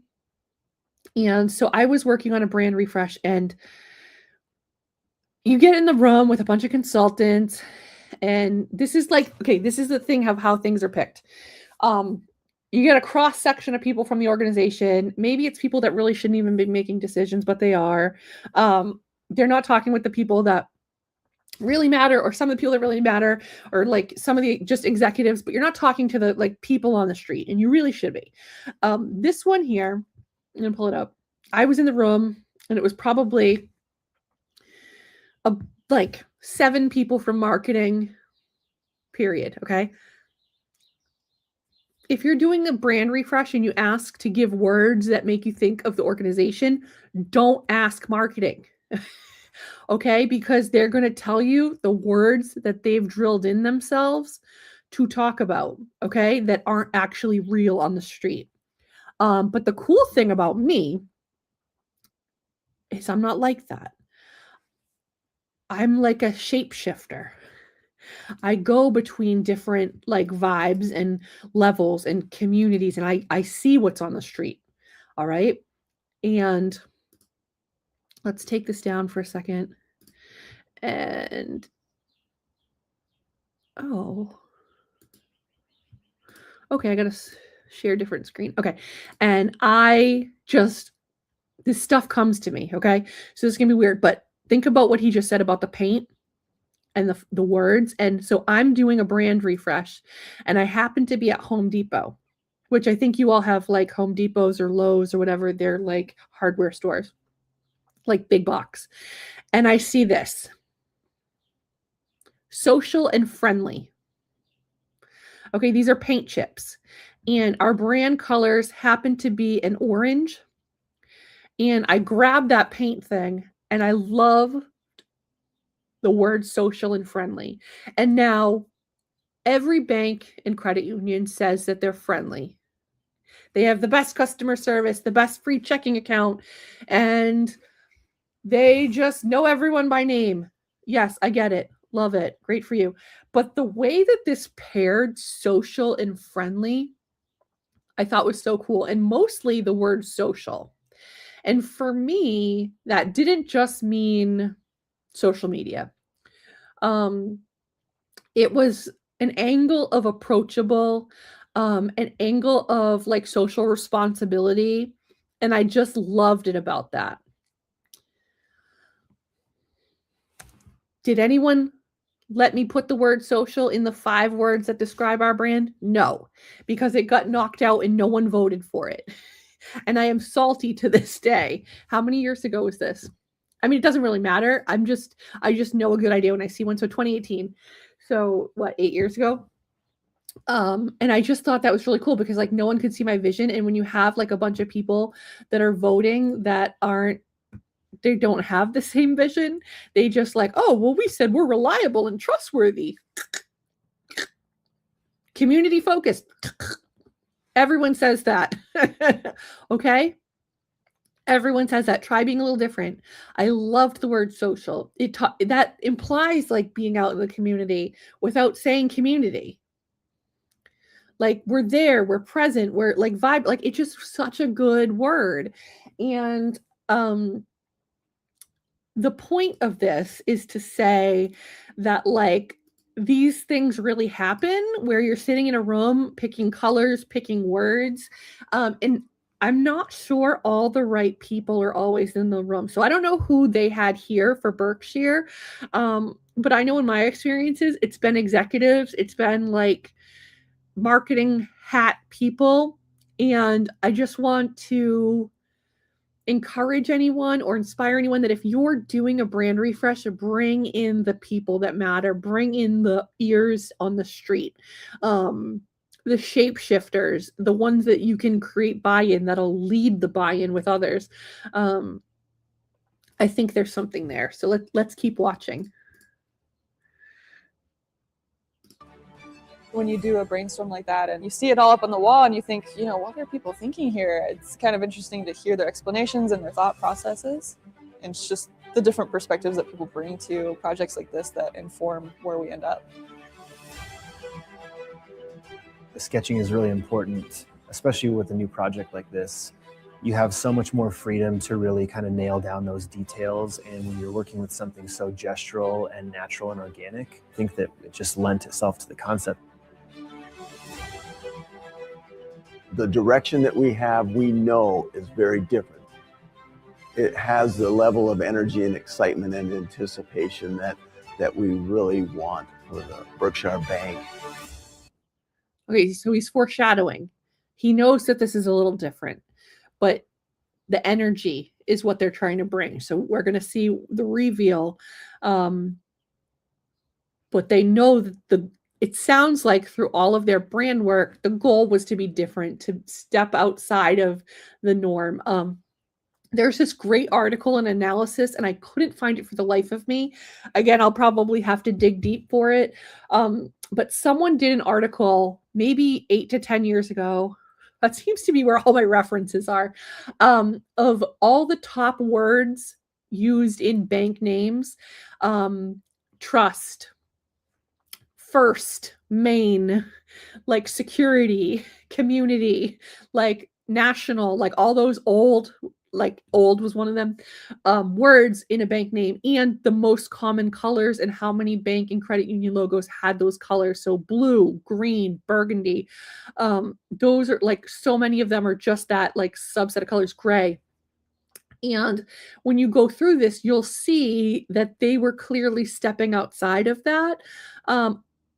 And so I was working on a brand refresh, and you get in the room with a bunch of consultants, and this is like, okay, this is the thing of how things are picked. You get a cross section of people from the organization. Maybe it's people that really shouldn't even be making decisions, but they are. They're not talking with the people that really matter, or some of the people that really matter, or like some of the just executives, but you're not talking to the like people on the street, and you really should be. This one here, I'm gonna pull it up. I was in the room, and it was probably like 7 people from marketing, period. Okay. If you're doing a brand refresh and you ask to give words that make you think of the organization, don't ask marketing. Okay? Because they're going to tell you the words that they've drilled in themselves to talk about, okay? That aren't actually real on the street. But the cool thing about me is I'm not like that. I'm like a shapeshifter. I go between different like vibes and levels and communities, and I see what's on the street. All right. And let's take this down for a second. And oh, okay, I gotta share different screen. Okay. And this stuff comes to me. Okay. So this is gonna be weird, but think about what he just said about the paint and the words. And so I'm doing a brand refresh, and I happen to be at Home Depot, which I think you all have like Home Depots or Lowe's or whatever. They're like hardware stores, like big box. And I see this: social and friendly. Okay, these are paint chips, and our brand colors happen to be an orange. And I grabbed that paint thing, and I love the word social and friendly. And now every bank and credit union says that they're friendly. They have the best customer service, the best free checking account, and they just know everyone by name. Yes, I get it. Love it. Great for you. But the way that this paired social and friendly, I thought was so cool. And mostly the word social. And for me, that didn't just mean social media. It was an angle of approachable, an angle of like social responsibility. And I just loved it about that. Did anyone let me put the word social in the 5 words that describe our brand? No, because it got knocked out and no one voted for it. And I am salty to this day. How many years ago was this? I mean, it doesn't really matter. I just know a good idea when I see one. So 2018. So what, 8 years ago? And I just thought that was really cool because like no one could see my vision. And when you have like a bunch of people that are voting that they don't have the same vision, they just like, oh, well, we said we're reliable and trustworthy. Community focused. Everyone says that. Okay? Everyone says that. Try being a little different. I loved the word social. That implies like being out in the community without saying community. Like we're there, we're present, we're like vibe, like it's just such a good word. And the point of this is to say that like these things really happen where you're sitting in a room picking colors, picking words, and I'm not sure all the right people are always in the room. So I don't know who they had here for Berkshire, but I know in my experiences, it's been executives, it's been like marketing hat people, and I just want to encourage anyone or inspire anyone that if you're doing a brand refresh, bring in the people that matter, bring in the ears on the street, the shapeshifters, the ones that you can create buy-in that'll lead the buy-in with others. I think there's something there. So let's keep watching. When you do a brainstorm like that and you see it all up on the wall and you think, you know, what are people thinking here? It's kind of interesting to hear their explanations and their thought processes. And it's just the different perspectives that people bring to projects like this that inform where we end up. The sketching is really important, especially with a new project like this. You have so much more freedom to really kind of nail down those details. And when you're working with something so gestural and natural and organic, I think that it just lent itself to the concept. The direction that we have, we know is very different. It has the level of energy and excitement and anticipation that we really want for the Berkshire Bank. Okay, so he's foreshadowing. He knows that this is a little different, but the energy is what they're trying to bring. So we're going to see the reveal. But they know that it sounds like through all of their brand work, the goal was to be different, to step outside of the norm. There's this great article and analysis, and I couldn't find it for the life of me. Again, I'll probably have to dig deep for it. But someone did an article maybe 8 to 10 years ago. That seems to be where all my references are, of all the top words used in bank names. Trust, first, main, like security, community, like national, like all those old was one of them, words in a bank name, and the most common colors and how many bank and credit union logos had those colors. So blue, green, burgundy. Those are like, so many of them are just that like subset of colors, gray. And when you go through this, you'll see that they were clearly stepping outside of that.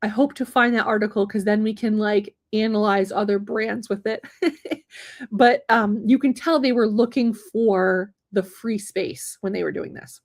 I hope to find that article because then we can like analyze other brands with it. But you can tell they were looking for the free space when they were doing this.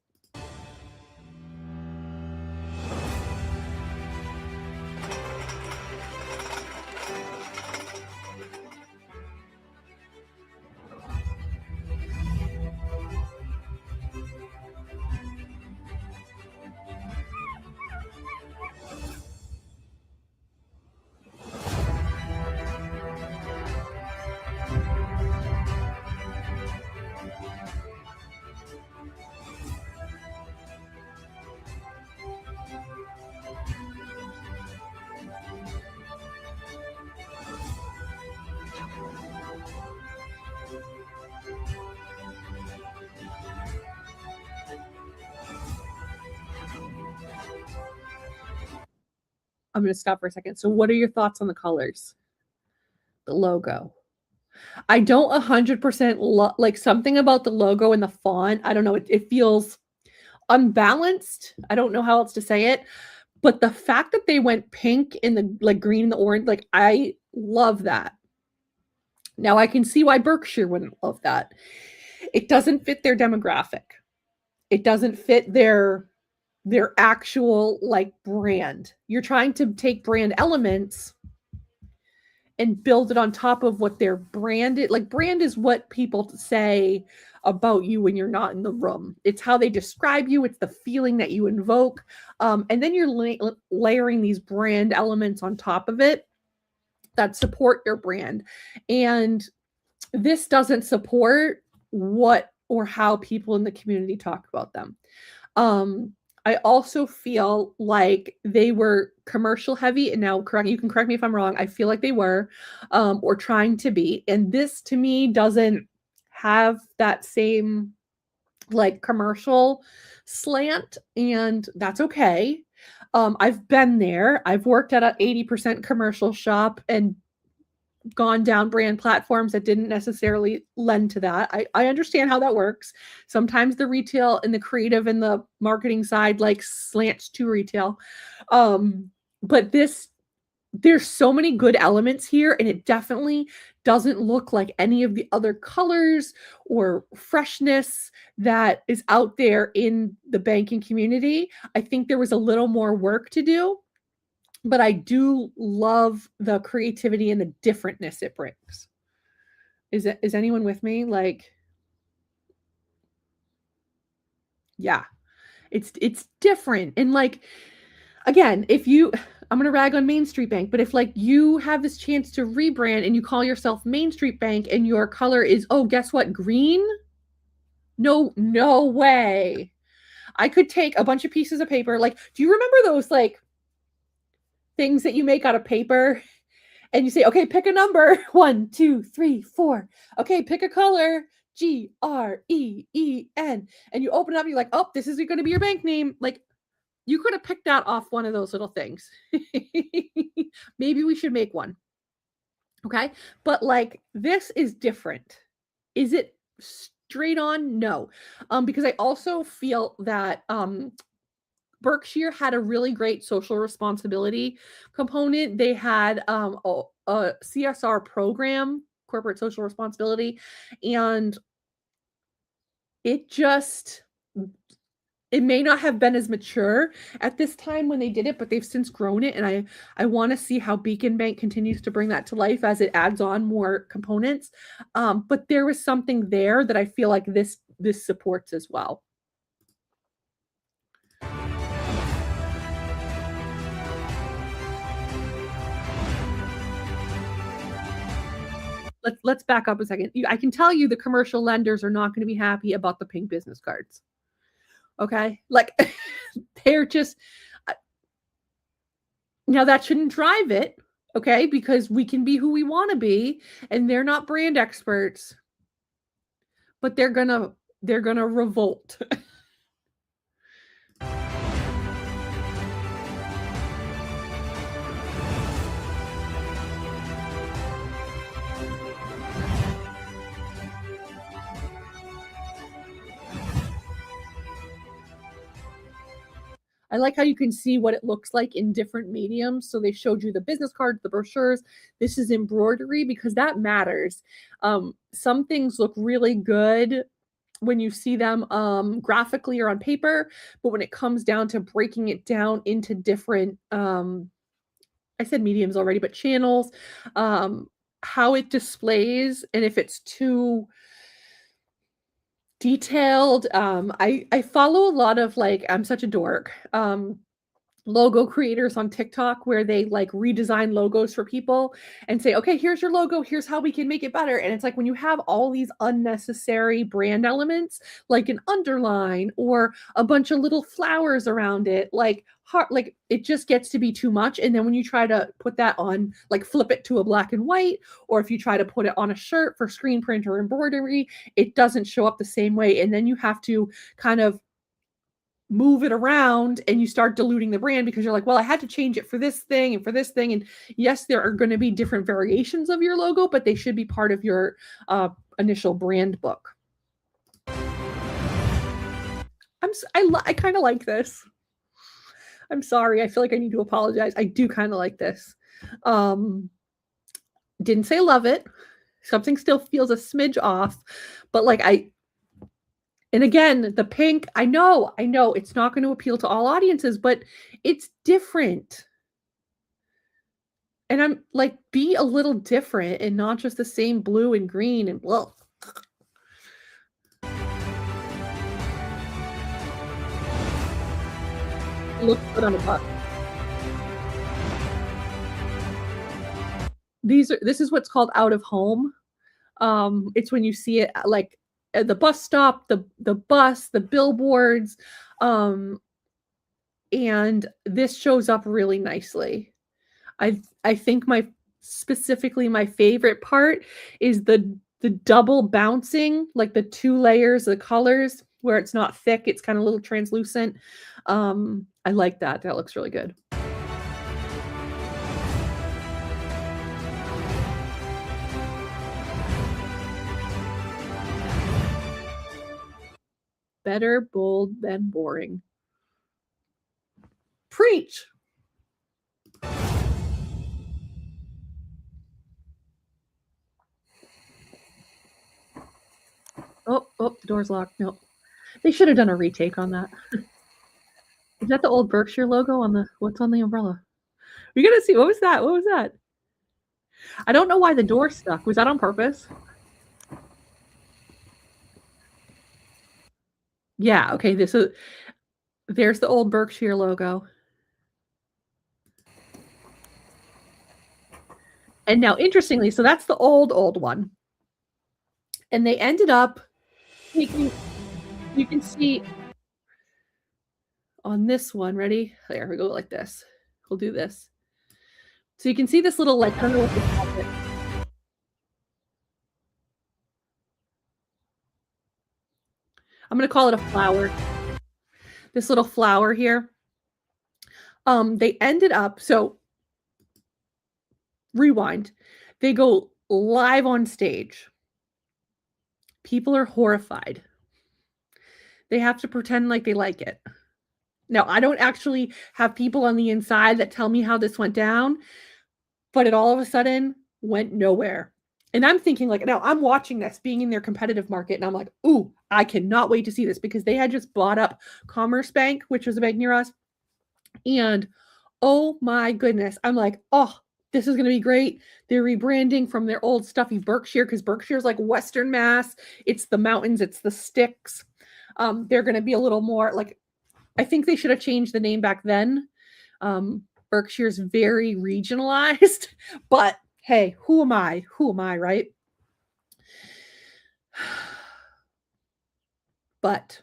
I'm going to stop for a second. So what are your thoughts on the colors? The logo. I don't 100% like something about the logo and the font. I don't know. It feels unbalanced. I don't know how else to say it. But the fact that they went pink and the like green and the orange, like I love that. Now I can see why Berkshire wouldn't love that. It doesn't fit their demographic. It doesn't fit their actual like brand. You're trying to take brand elements and build it on top of what their brand is. Like brand is what people say about you when you're not in the room. It's how they describe you. It's the feeling that you invoke. And then you're layering these brand elements on top of it that support your brand. And this doesn't support what or how people in the community talk about them. I also feel like they were commercial heavy, and now you can correct me if I'm wrong. I feel like they were, or trying to be. And this to me doesn't have that same like commercial slant, and that's okay. I've been there. I've worked at an 80% commercial shop and gone down brand platforms that didn't necessarily lend to that. I understand how that works. Sometimes the retail and the creative and the marketing side like slants to retail. But there's so many good elements here, and it definitely doesn't look like any of the other colors or freshness that is out there in the banking community. I think there was a little more work to do. But I do love the creativity and the differentness it brings. Is anyone with me? Like, yeah, it's different. And like, again, I'm going to rag on Main Street Bank, but if like you have this chance to rebrand and you call yourself Main Street Bank and your color is, oh, guess what? Green? No way. I could take a bunch of pieces of paper. Like, do you remember those like things that you make out of paper and you say, okay, pick a number, 1, 2, 3, 4. Okay, pick a color, GREEN. And you open it up, you're like, oh, this is going to be your bank name. Like, you could have picked that off one of those little things. Maybe we should make one. Okay. But like, this is different. Is it straight on? No. Because I also feel that, Berkshire had a really great social responsibility component. They had a CSR program, corporate social responsibility, and it may not have been as mature at this time when they did it, but they've since grown it. And I want to see how Beacon Bank continues to bring that to life as it adds on more components. But there was something there that I feel like this supports as well. Let's back up a second. I can tell you the commercial lenders are not going to be happy about the pink business cards. Okay? Like, they're just... Now, that shouldn't drive it, okay? Because we can be who we want to be, and they're not brand experts. But they're gonna revolt. I like how you can see what it looks like in different mediums. So they showed you the business cards, the brochures. This is embroidery because that matters. Some things look really good when you see them graphically or on paper, but when it comes down to breaking it down into different, I said mediums already, but channels, how it displays, and if it's too detailed. I follow a lot of like, I'm such a dork, logo creators on TikTok where they like redesign logos for people and say, okay, here's your logo, here's how we can make it better. And it's like when you have all these unnecessary brand elements, like an underline or a bunch of little flowers around it, like it just gets to be too much. And then when you try to put that on, like flip it to a black and white, or if you try to put it on a shirt for screen print or embroidery, it doesn't show up the same way. And then you have to kind of move it around and you start diluting the brand because you're like, well, I had to change it for this thing and for this thing. And yes, there are going to be different variations of your logo, but they should be part of your initial brand book. I kind of like this. I'm sorry. I feel like I need to apologize. I do kind of like this. Didn't say love it. Something still feels a smidge off, but like and again, the pink, I know it's not going to appeal to all audiences, but it's different. And I'm like, be a little different and not just the same blue and green and blah. Looks good on a bus. This is what's called out of home. It's when you see it like at the bus stop, the bus, the billboards, and this shows up really nicely. I think specifically my favorite part is the double bouncing, like the 2 layers of colors where it's not thick, it's kind of a little translucent. I like that. That looks really good. Better bold than boring. Preach. Oh, the door's locked. Nope. They should have done a retake on that. Is that the old Berkshire logo on what's on the umbrella? We gotta see. What was that? What was that? I don't know why the door stuck. Was that on purpose? Yeah, okay. There's the old Berkshire logo. And now, interestingly, so that's the old one. And they ended up taking, you can see on this one, ready? There, we go like this. We'll do this. So you can see this little, like, I don't know what to call it. I'm going to call it a flower. This little flower here. They ended up, so rewind. They go live on stage. People are horrified. They have to pretend like they like it. Now, I don't actually have people on the inside that tell me how this went down, but it all of a sudden went nowhere. And I'm thinking like, now I'm watching this being in their competitive market and I'm like, ooh, I cannot wait to see this because they had just bought up Commerce Bank, which was a bank near us. And oh my goodness, I'm like, oh, this is going to be great. They're rebranding from their old stuffy Berkshire because Berkshire is like Western Mass. It's the mountains, it's the sticks. They're going to be a little more like, I think they should have changed the name back then. Berkshire's very regionalized, but hey, who am I? Who am I, right? But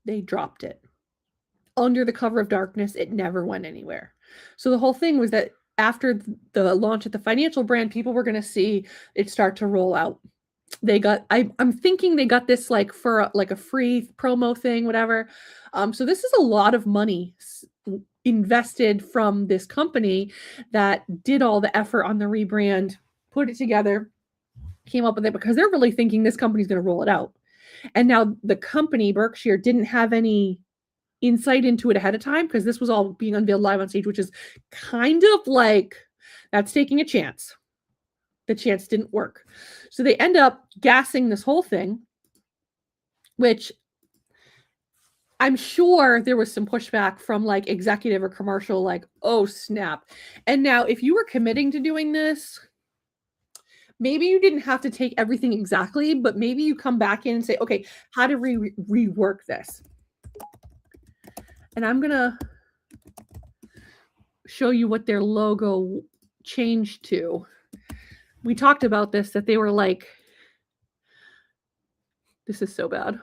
they dropped it. Under the cover of darkness, it never went anywhere. So the whole thing was that after the launch at the financial brand, people were going to see it start to roll out. They got, I'm thinking they got this like for like a free promo thing, whatever. So this is a lot of money invested from this company that did all the effort on the rebrand, put it together, came up with it because they're really thinking this company's going to roll it out. And now the company, Berkshire, didn't have any insight into it ahead of time because this was all being unveiled live on stage, which is kind of like, that's taking a chance. The chance didn't work. So they end up gassing this whole thing, which I'm sure there was some pushback from like executive or commercial, like, oh, snap. And now if you were committing to doing this, maybe you didn't have to take everything exactly, but maybe you come back in and say, okay, how do we rework this? And I'm going to show you what their logo changed to. We talked about this, that they were like, this is so bad.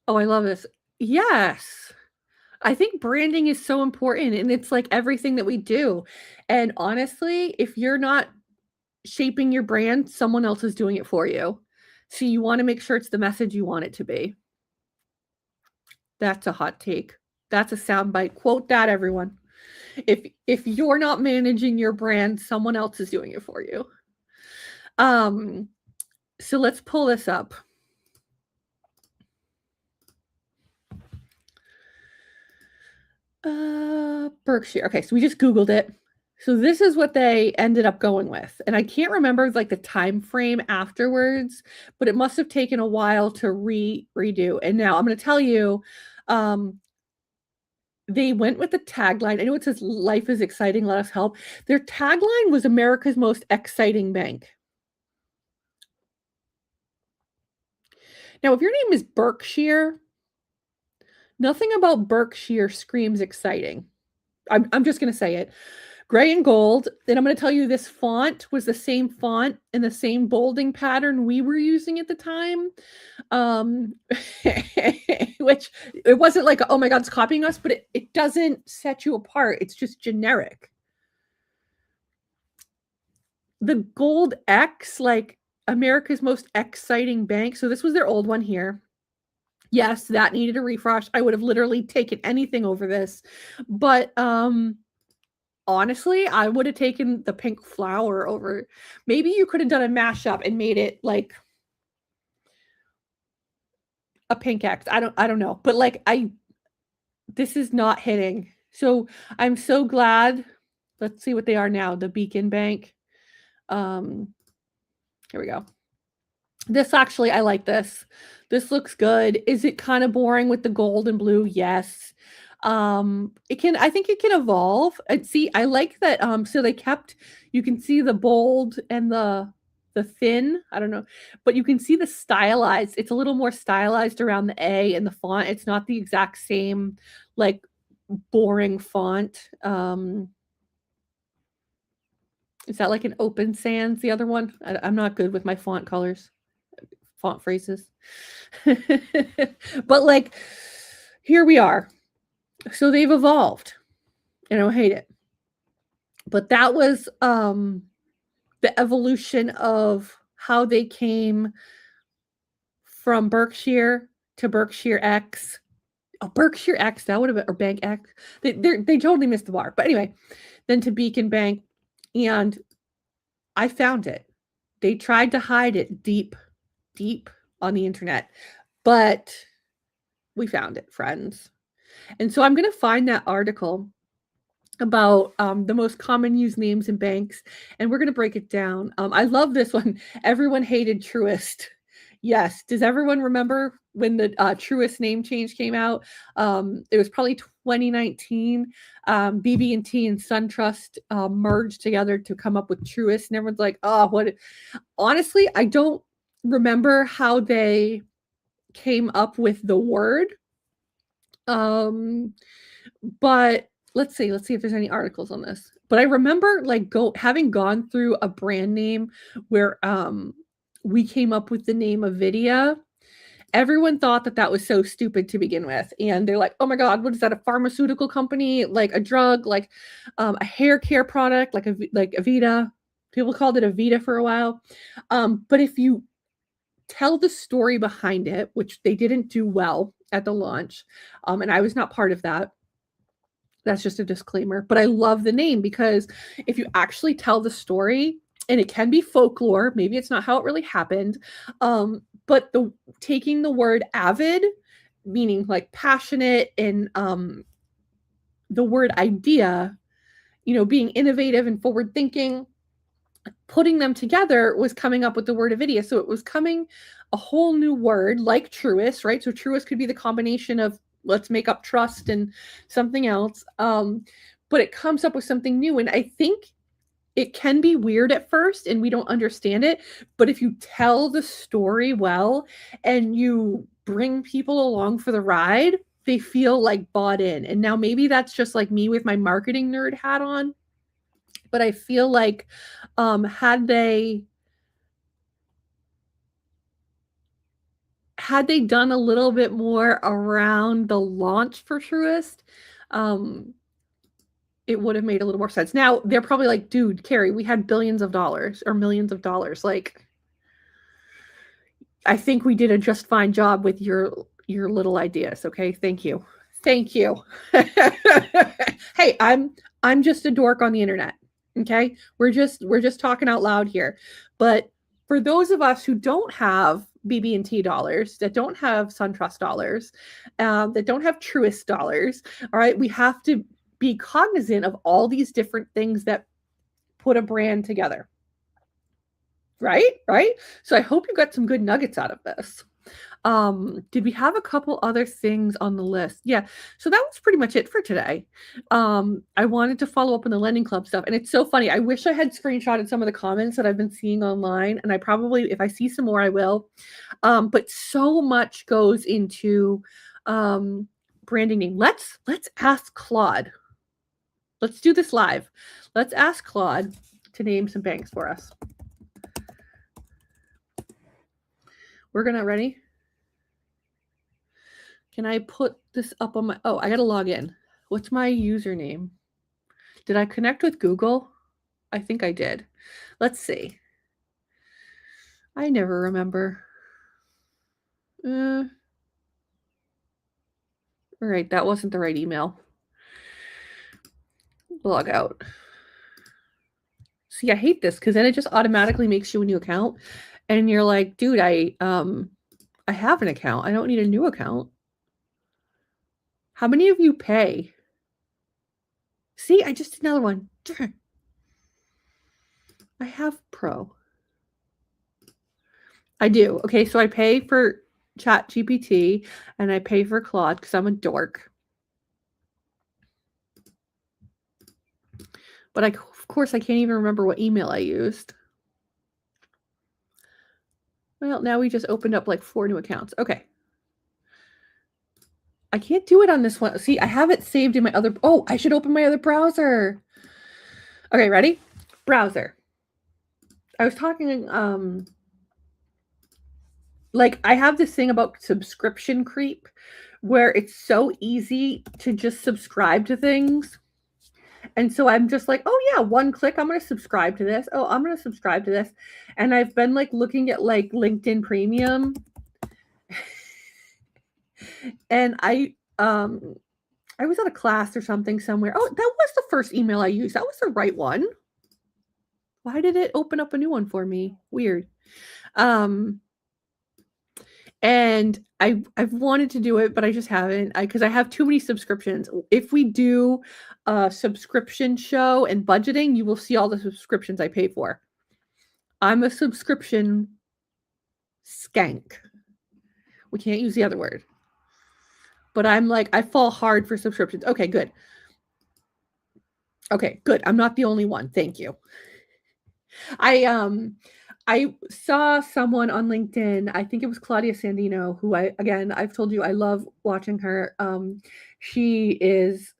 Oh, I love this. Yes. I think branding is so important, and it's like everything that we do. And honestly, if you're not shaping your brand, someone else is doing it for you. So you want to make sure it's the message you want it to be. That's a hot take. That's a soundbite. Quote that, everyone. If you're not managing your brand, someone else is doing it for you. So let's pull this up. Berkshire. Okay, so we just Googled it. So this is what they ended up going with. And I can't remember like the time frame afterwards, but it must have taken a while to redo. And now I'm going to tell you, they went with the tagline. I know it says life is exciting, let us help. Their tagline was America's most exciting bank. Now, if your name is Berkshire, nothing about Berkshire screams exciting. I'm just going to say it. Gray and gold. And I'm going to tell you this font was the same font and the same bolding pattern we were using at the time. Which it wasn't like, oh my God, it's copying us, but it doesn't set you apart. It's just generic. The gold X, like America's most exciting bank. So this was their old one here. Yes, that needed a refresh. I would have literally taken anything over this. But honestly, I would have taken the pink flower over. Maybe you could have done a mashup and made it like a pink X. I don't know. But like this is not hitting. So I'm so glad. Let's see what they are now. The Beacon Bank. Here we go. This actually, I like this. This looks good. Is it kind of boring with the gold and blue? Yes. I think it can evolve. And see, I like that. So they kept, you can see the bold and the thin, I don't know, but you can see the stylized. It's a little more stylized around the A and the font. It's not the exact same, like boring font. Is that like an Open Sans, the other one? I'm not good with my font colors, font phrases. But like, here we are. So they've evolved. I don't hate it. But that was the evolution of how they came from Berkshire to Berkshire X. Oh, Berkshire X, that would have been, or Bank X. They totally missed the bar. But anyway, then to Beacon Bank. And I found it. They tried to hide it deep on the internet. But we found it, friends. And so I'm going to find that article about the most common used names in banks, and we're going to break it down. I love this one. Everyone hated Truist. Yes. Does everyone remember when the Truist name change came out? It was probably 2019. BB&T and SunTrust merged together to come up with Truist, and everyone's like, oh, what? Honestly, I don't remember how they came up with the word. But let's see if there's any articles on this. But I remember like having gone through a brand name where we came up with the name Avidia. Everyone thought that was so stupid to begin with. And they're like, oh my God, what is that? A pharmaceutical company, like a drug, like a hair care product, like Avita. People called it Avita for a while. But if you tell the story behind it, which they didn't do well at the launch, and I was not part of that. That's just a disclaimer. But I love the name because if you actually tell the story, and it can be folklore, maybe it's not how it really happened, but taking the word avid, meaning like passionate, and the word idea, being innovative and forward thinking, putting them together was coming up with the word Avidia. So it was coming a whole new word like Truist, right? So Truist could be the combination of let's make up trust and something else. But it comes up with something new. And I think it can be weird at first and we don't understand it. But if you tell the story well and you bring people along for the ride, they feel like bought in. And now maybe that's just like me with my marketing nerd hat on. But I feel like had had they done a little bit more around the launch for Truist, it would have made a little more sense. Now they're probably like, dude, Carrie, we had billions of dollars or millions of dollars. Like, I think we did a just fine job with your little ideas. Okay, thank you. Hey, I'm just a dork on the internet. Okay, we're just talking out loud here. But for those of us who don't have BB&T dollars, that don't have SunTrust dollars, that don't have Truist dollars, all right, we have to be cognizant of all these different things that put a brand together. Right? So I hope you got some good nuggets out of this. Did we have a couple other things on the list? Yeah. So that was pretty much it for today. I wanted to follow up on the LendingClub stuff. And it's so funny. I wish I had screenshotted some of the comments that I've been seeing online. And I probably, if I see some more, I will. But so much goes into branding name. Let's ask Claude. Let's do this live. Let's ask Claude to name some banks for us. We're gonna ready. Can I put this up on my, oh, I gotta log in. What's my username? Did I connect with Google? I think I did. Let's see. I never remember. All right, that wasn't the right email. Log out. See, I hate this because then it just automatically makes you a new account. And you're like, dude, I have an account. I don't need a new account. How many of you pay? See, I just did another one. I have Pro. I do. Okay, so I pay for ChatGPT and I pay for Claude because I'm a dork. But of course, I can't even remember what email I used. Well, now we just opened up like 4 new accounts. Okay. I can't do it on this one. See, I have it saved in my other. Oh, I should open my other browser. Okay, ready? Browser. I was talking, like I have this thing about subscription creep where it's so easy to just subscribe to things. And so I'm just like, oh yeah, one click, I'm going to subscribe to this. Oh, I'm going to subscribe to this. And I've been like looking at like LinkedIn Premium. And I was at a class or something somewhere. Oh, that was the first email I used. That was the right one. Why did it open up a new one for me? Weird. And I've wanted to do it, but I just haven't because I have too many subscriptions. If we do a subscription show and budgeting, you will see all the subscriptions I pay for. I'm a subscription skank. We can't use the other word. But I'm like, I fall hard for subscriptions. Okay, good. Okay, good. I'm not the only one. Thank you. I saw someone on LinkedIn, I think it was Claudia Sandino, who I've told you I love watching her. She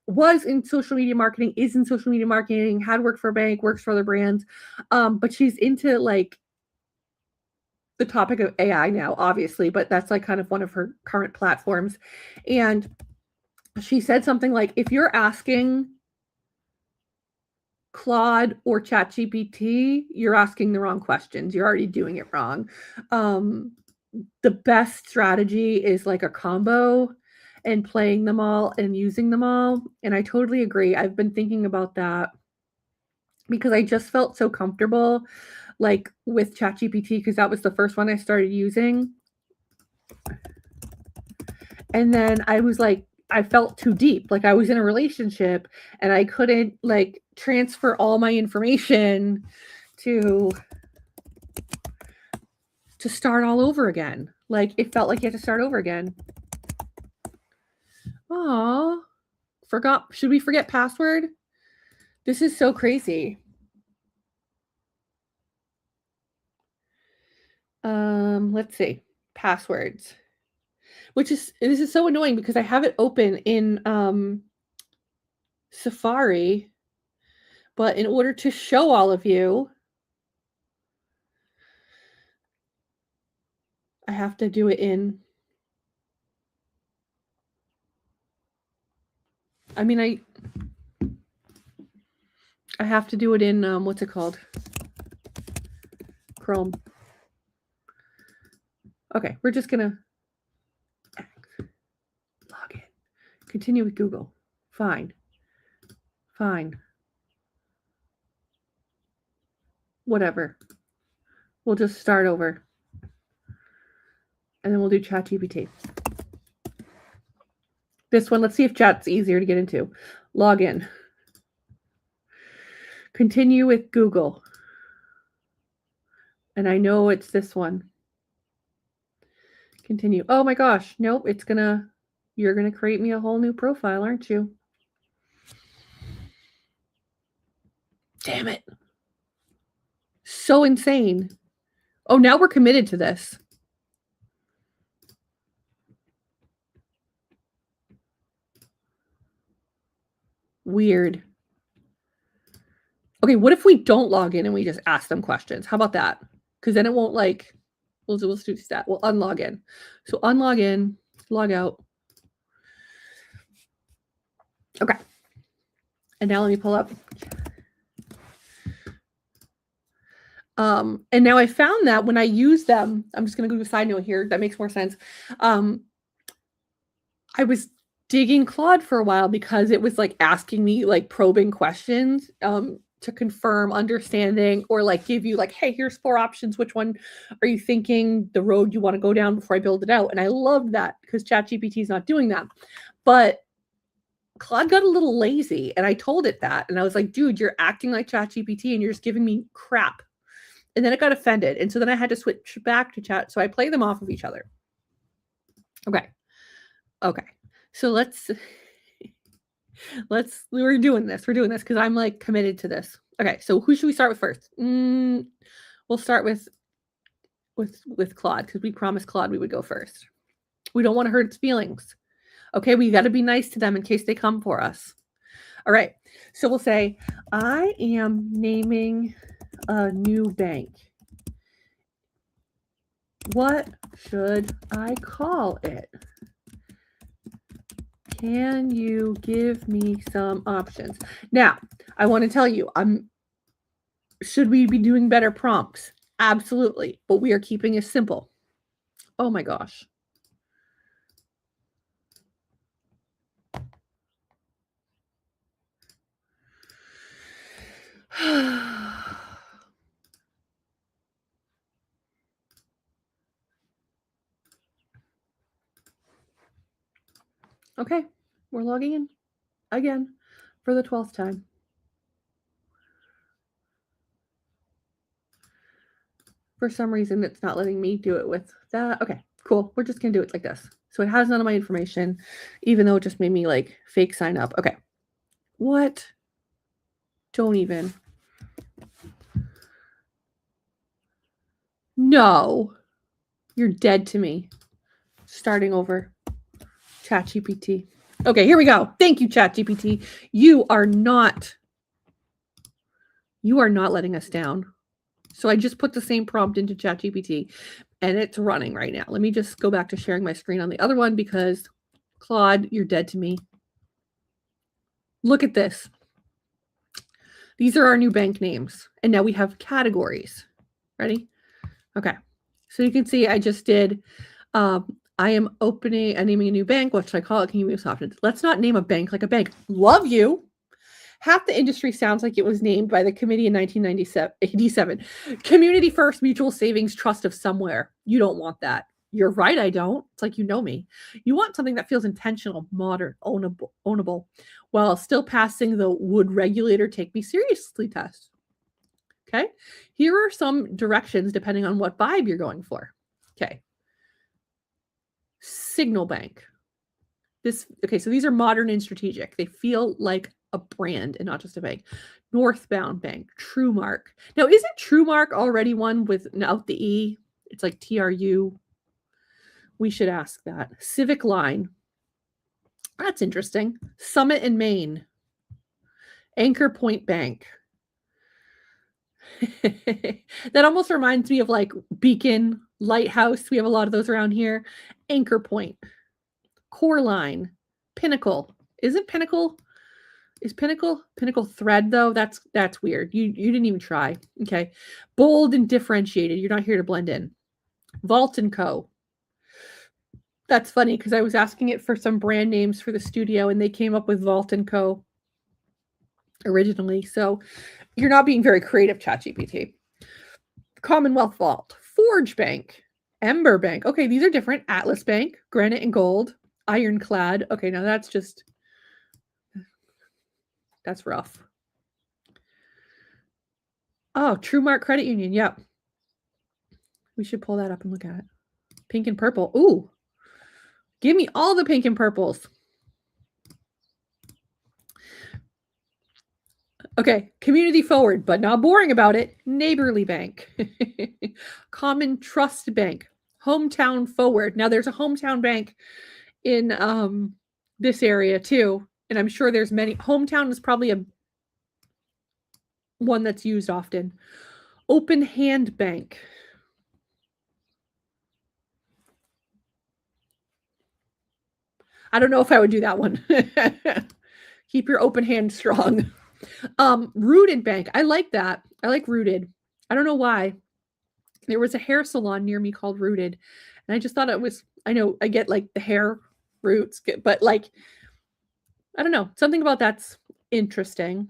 was in social media marketing, is in social media marketing, had worked for a bank, works for other brands. But she's into like the topic of AI now, obviously, but that's like kind of one of her current platforms. And she said something like, if you're asking Claude or ChatGPT, you're asking the wrong questions. You're already doing it wrong. The best strategy is like a combo and playing them all and using them all. And I totally agree. I've been thinking about that because I just felt so comfortable like with ChatGPT because that was the first one I started using. And then I was like, I felt too deep. Like I was in a relationship and I couldn't like transfer all my information to start all over again. Like it felt like you had to start over again. Aw, forgot. Should we forget password? This is so crazy. Let's see. Passwords. This is so annoying because I have it open in Safari, but in order to show all of you, I have to do it in I mean, I have to do it in, what's it called? Chrome. Okay, we're just gonna log in. Continue with Google. Fine. Fine. Whatever. We'll just start over. And then we'll do ChatGPT. This one, let's see if chat's easier to get into. Log in. Continue with Google. And I know it's this one. Continue. Oh my gosh. Nope. You're going to create me a whole new profile, aren't you? Damn it. So insane. Oh, now we're committed to this. Weird. Okay, what if we don't log in and we just ask them questions? How about that? Because then it won't we'll do that. We'll unlog in. So unlog in, log out. Okay. And now let me pull up. And now I found that when I use them, I'm just going to go to a side note here. That makes more sense. I was digging Claude for a while because it was asking me probing questions to confirm understanding or give you hey, here's 4 options. Which one are you thinking the road you want to go down before I build it out? And I loved that because ChatGPT is not doing that. But Claude got a little lazy and I told it that. And I was like, dude, you're acting like ChatGPT and you're just giving me crap. And then it got offended. And so then I had to switch back to chat. So I play them off of each other. Okay. Okay. So we're doing this. We're doing this because I'm committed to this. Okay. So who should we start with first? We'll start with Claude because we promised Claude we would go first. We don't want to hurt its feelings. Okay. We got to be nice to them in case they come for us. All right. So we'll say, I am naming a new bank. What should I call it? Can you give me some options? Now, I want to tell you, should we be doing better prompts? Absolutely, but we are keeping it simple. Oh my gosh. Okay, we're logging in again for the 12th time. For some reason, it's not letting me do it with that. Okay, cool. We're just going to do it like this. So it has none of my information, even though it just made me fake sign up. Okay. What? Don't even. No. You're dead to me. Starting over. ChatGPT. Okay, here we go. Thank you, ChatGPT. You are not letting us down. So I just put the same prompt into ChatGPT and it's running right now. Let me just go back to sharing my screen on the other one because Claude, you're dead to me. Look at this. These are our new bank names. And now we have categories. Ready? Okay. So you can see I just did I am naming a new bank. What should I call it? Can you give me some options? Let's not name a bank like a bank. Love you. Half the industry sounds like it was named by the committee in 1987. Community First Mutual Savings Trust of somewhere. You don't want that. You're right, I don't. It's you know me. You want something that feels intentional, modern, ownable, while still passing the would regulator take me seriously test. Okay. Here are some directions depending on what vibe you're going for. Okay. Signal Bank. Okay, so these are modern and strategic. They feel like a brand and not just a bank. Northbound Bank, TrueMark. Now, isn't TrueMark already one without the E? It's TRU. We should ask that. Civic Line. That's interesting. Summit in Maine. Anchor Point Bank. That almost reminds me of Beacon, Lighthouse. We have a lot of those around here. Anchor Point. Core Line. Pinnacle. Isn't Pinnacle Is Pinnacle thread though? That's weird. You didn't even try. Okay. Bold and differentiated. You're not here to blend in. Vault and Co. That's funny because I was asking it for some brand names for the studio and they came up with Vault and Co. originally. So you're not being very creative, ChatGPT. Commonwealth Vault, Forge Bank, Ember Bank. Okay, these are different. Atlas Bank, Granite and Gold, Ironclad. Okay, now that's rough. Oh, TrueMark Credit Union. Yep. We should pull that up and look at it. Pink and purple. Ooh. Give me all the pink and purples. Okay, community forward, but not boring about it. Neighborly Bank. Common Trust Bank. Hometown forward. Now there's a hometown bank in this area too. And I'm sure there's many. Hometown is probably one that's used often. Open Hand Bank. I don't know if I would do that one. Keep your open hand strong. Rooted Bank. I like that. I like Rooted. I don't know why. There was a hair salon near me called Rooted. And I just thought it was, I know I get like the hair roots, but like, I don't know. Something about that's interesting.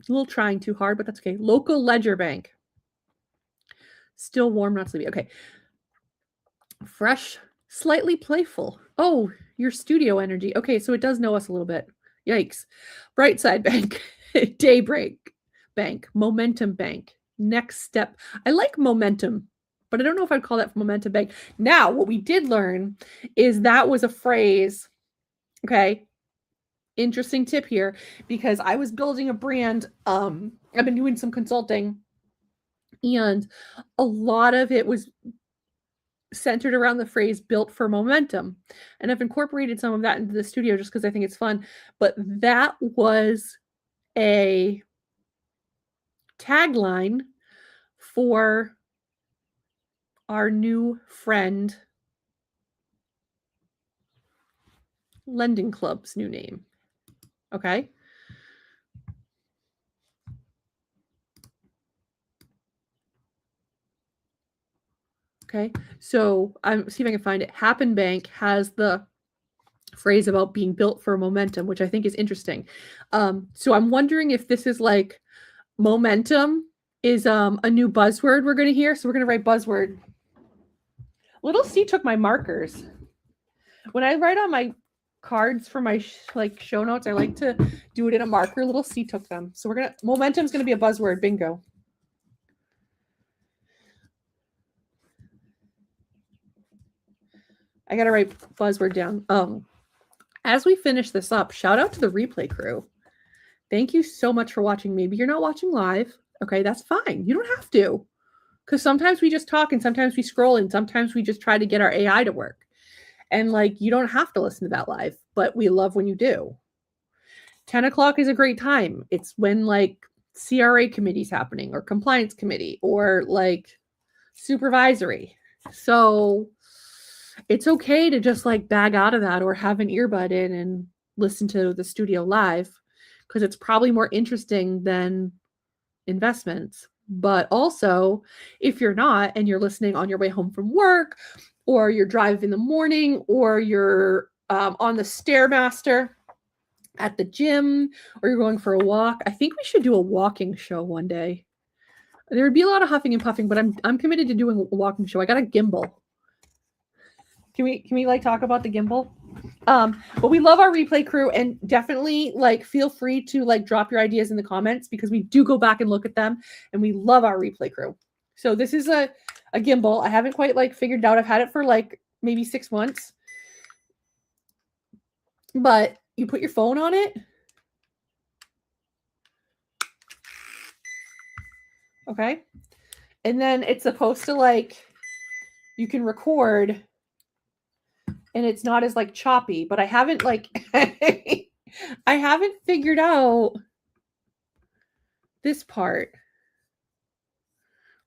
A little trying too hard, but that's okay. Local Ledger Bank. Still warm, not sleepy. Okay. Fresh, slightly playful. Oh, your studio energy. Okay, so it does know us a little bit. Yikes. Brightside Bank. Daybreak Bank. Momentum Bank. Next Step. I like momentum, but I don't know if I'd call that Momentum Bank. Now, what we did learn is that was a phrase. Okay. Interesting tip here, because I was building a brand. I've been doing some consulting, and a lot of it was centered around the phrase built for momentum. And I've incorporated some of that into the studio just because I think it's fun. But that was a tagline for our new friend, LendingClub's new name. Okay. Okay, so I'm see if I can find it. Happen Bank has the phrase about being built for momentum, which I think is interesting. So I'm wondering if this is like momentum is a new buzzword we're going to hear. So we're going to write buzzword. Little C took my markers. When I write on my cards for my show notes, I like to do it in a marker. Little C took them. So momentum's going to be a buzzword. Bingo. I got to write buzzword down. As we finish this up, shout out to the replay crew. Thank you so much for watching. Maybe you're not watching live. Okay, that's fine. You don't have to. Because sometimes we just talk and sometimes we scroll and sometimes we just try to get our AI to work. And you don't have to listen to that live, but we love when you do. 10 o'clock is a great time. It's when CRA committee's happening or compliance committee or supervisory. So it's okay to just bag out of that or have an earbud in and listen to the studio live because it's probably more interesting than investments. But also, if you're not and you're listening on your way home from work or you're driving in the morning or you're on the Stairmaster at the gym or you're going for a walk, I think we should do a walking show one day. There would be a lot of huffing and puffing, but I'm committed to doing a walking show. I got a gimbal. Can we talk about the gimbal? But we love our replay crew and definitely feel free to drop your ideas in the comments because we do go back and look at them and we love our replay crew. So this is a gimbal. I haven't quite figured it out. I've had it for maybe 6 months. But you put your phone on it. Okay. And then it's supposed to you can record and it's not as choppy, but I haven't I haven't figured out this part.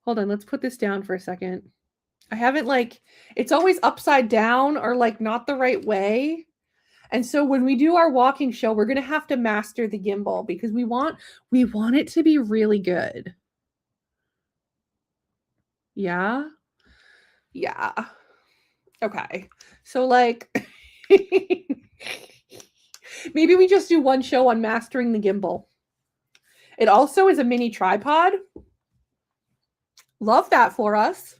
Hold on, let's put this down for a second. I haven't it's always upside down or not the right way. And so when we do our walking show, we're going to have to master the gimbal because we want it to be really good. Yeah. Yeah. Okay. So like maybe we just do one show on mastering the gimbal. It also is a mini tripod. Love that for us.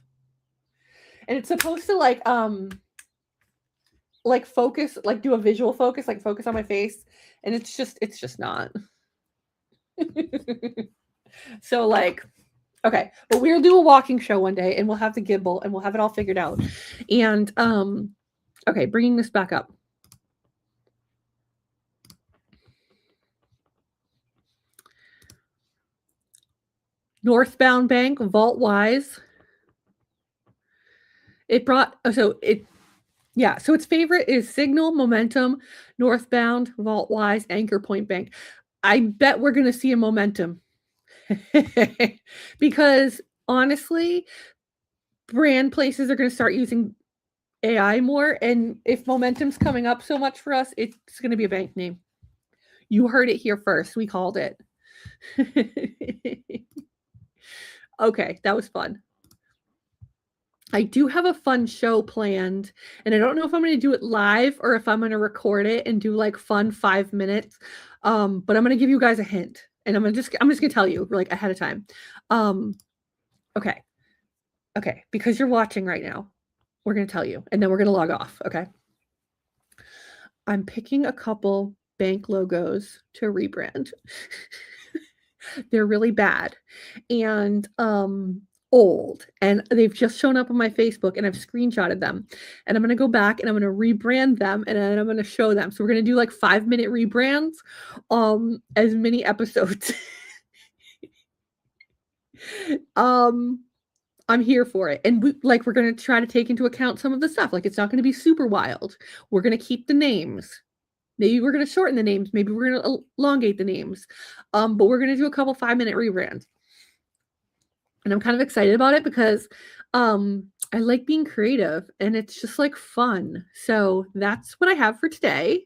And it's supposed to like focus, like do a visual focus, like focus on my face. And it's just not. So like, okay, but we'll do a walking show one day and we'll have the gimbal and we'll have it all figured out. And okay, bringing this back up. Northbound Bank, vault-wise. It brought, so its favorite is Signal, Momentum, Northbound, vault-wise, Anchor Point Bank. I bet we're going to see a Momentum. Because honestly, brand places are going to start using AI more. And if Momentum's coming up so much for us, it's going to be a bank name. You heard it here first. We called it. Okay, that was fun. I do have a fun show planned, and I don't know if I'm going to do it live or if I'm going to record it and do like fun 5 minutes. But I'm going to give you guys a hint, and I'm just going to tell you like ahead of time. Okay, because you're watching right now, we're going to tell you, and then we're going to log off. Okay. I'm picking a couple bank logos to rebrand. They're really bad and old, and they've just shown up on my Facebook, and I've screenshotted them, and I'm going to go back and I'm going to rebrand them, and then I'm going to show them. So we're going to do like 5-minute rebrands, as many episodes. I'm here for it. And we're going to try to take into account some of the stuff. Like, it's not going to be super wild. We're going to keep the names. Maybe we're going to shorten the names. Maybe we're going to elongate the names. But we're going to do a couple 5-minute rebrands. And I'm kind of excited about it because I like being creative, and it's just like fun. So that's what I have for today.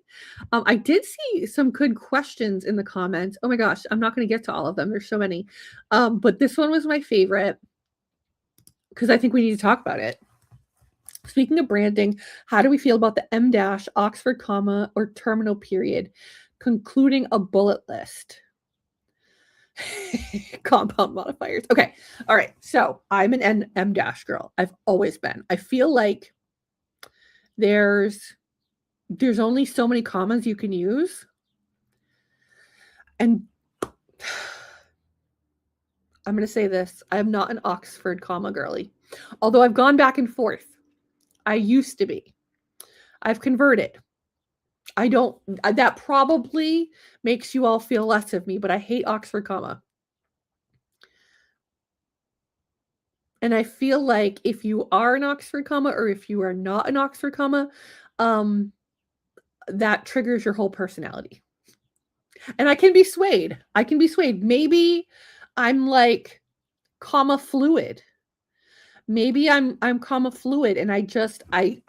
I did see some good questions in the comments. Oh my gosh, I'm not going to get to all of them. There's so many. But this one was my favorite because I think we need to talk about it. Speaking of branding, how do we feel about the M dash, Oxford comma, or terminal period, concluding a bullet list? Compound modifiers. Okay. All right. So I'm an M dash girl. I've always been. I feel like there's only so many commas you can use. And I'm going to say this. I'm not an Oxford comma girly. Although I've gone back and forth. I used to be. I've converted. That probably makes you all feel less of me, but I hate Oxford comma. And I feel like if you are an Oxford comma or if you are not an Oxford comma, that triggers your whole personality. And I can be swayed. Maybe I'm like comma fluid. Maybe I'm comma fluid and I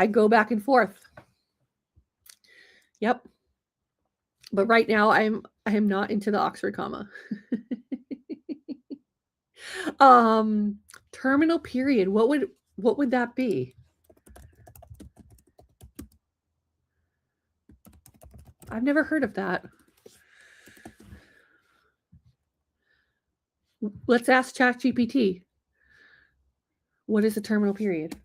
go back and forth. Yep. But right now I am not into the Oxford comma. Terminal period. What would that be? I've never heard of that. Let's ask ChatGPT. What is a terminal period?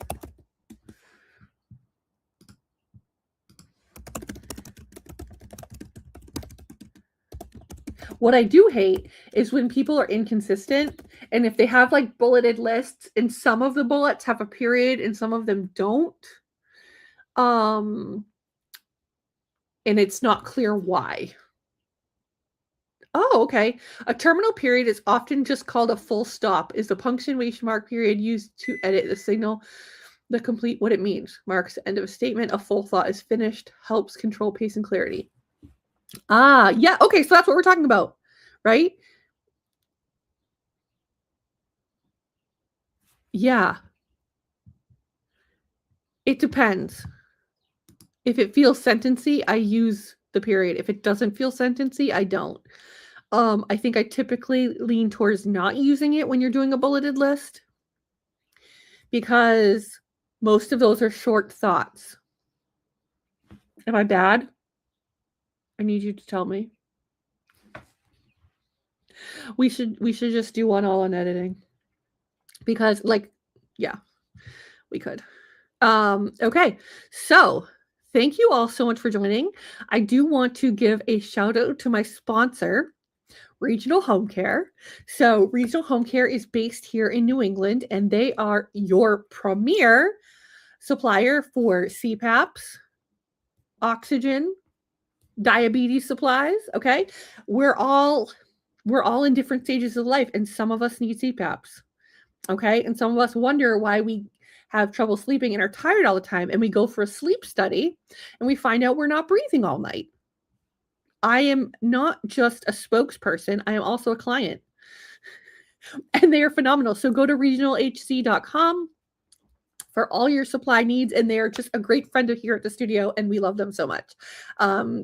What I do hate is when people are inconsistent, and if they have like bulleted lists and some of the bullets have a period and some of them don't, and it's not clear why. Oh, okay. A terminal period is often just called a full stop, is the punctuation mark period used to edit the signal that complete what it means. Marks the end of a statement. A full thought is finished. Helps control pace and clarity. Ah, yeah. Okay, so that's what we're talking about, right? Yeah. It depends. If it feels sentencey, I use the period. If it doesn't feel sentencey, I don't. I think I typically lean towards not using it when you're doing a bulleted list because most of those are short thoughts. Am I bad? I need you to tell me. We should just do one all on editing because yeah, we could. Okay. So thank you all so much for joining. I do want to give a shout out to my sponsor, Regional Home Care. So Regional Home Care is based here in New England, and they are your premier supplier for CPAPs, oxygen, diabetes supplies. Okay. We're all in different stages of life, and some of us need CPAPs. Okay. And some of us wonder why we have trouble sleeping and are tired all the time. And we go for a sleep study and we find out we're not breathing all night. I am not just a spokesperson, I am also a client. And they are phenomenal. So go to regionalhc.com for all your supply needs. And they are just a great friend here at the studio, and we love them so much.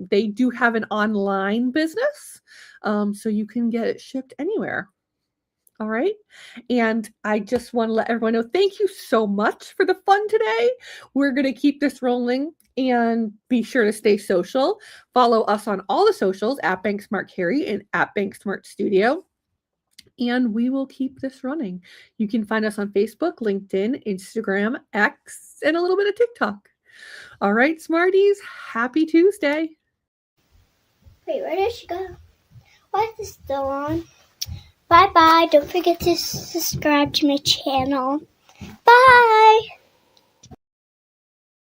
They do have an online business, so you can get it shipped anywhere. All right. And I just want to let everyone know, thank you so much for the fun today. We're going to keep this rolling, and be sure to stay social. Follow us on all the socials at BankSmart Carrie and at BankSmart Studio. And we will keep this running. You can find us on Facebook, LinkedIn, Instagram, X, and a little bit of TikTok. All right, Smarties, happy Tuesday. Wait, where did she go? Why is this still on? Bye-bye. Don't forget to subscribe to my channel.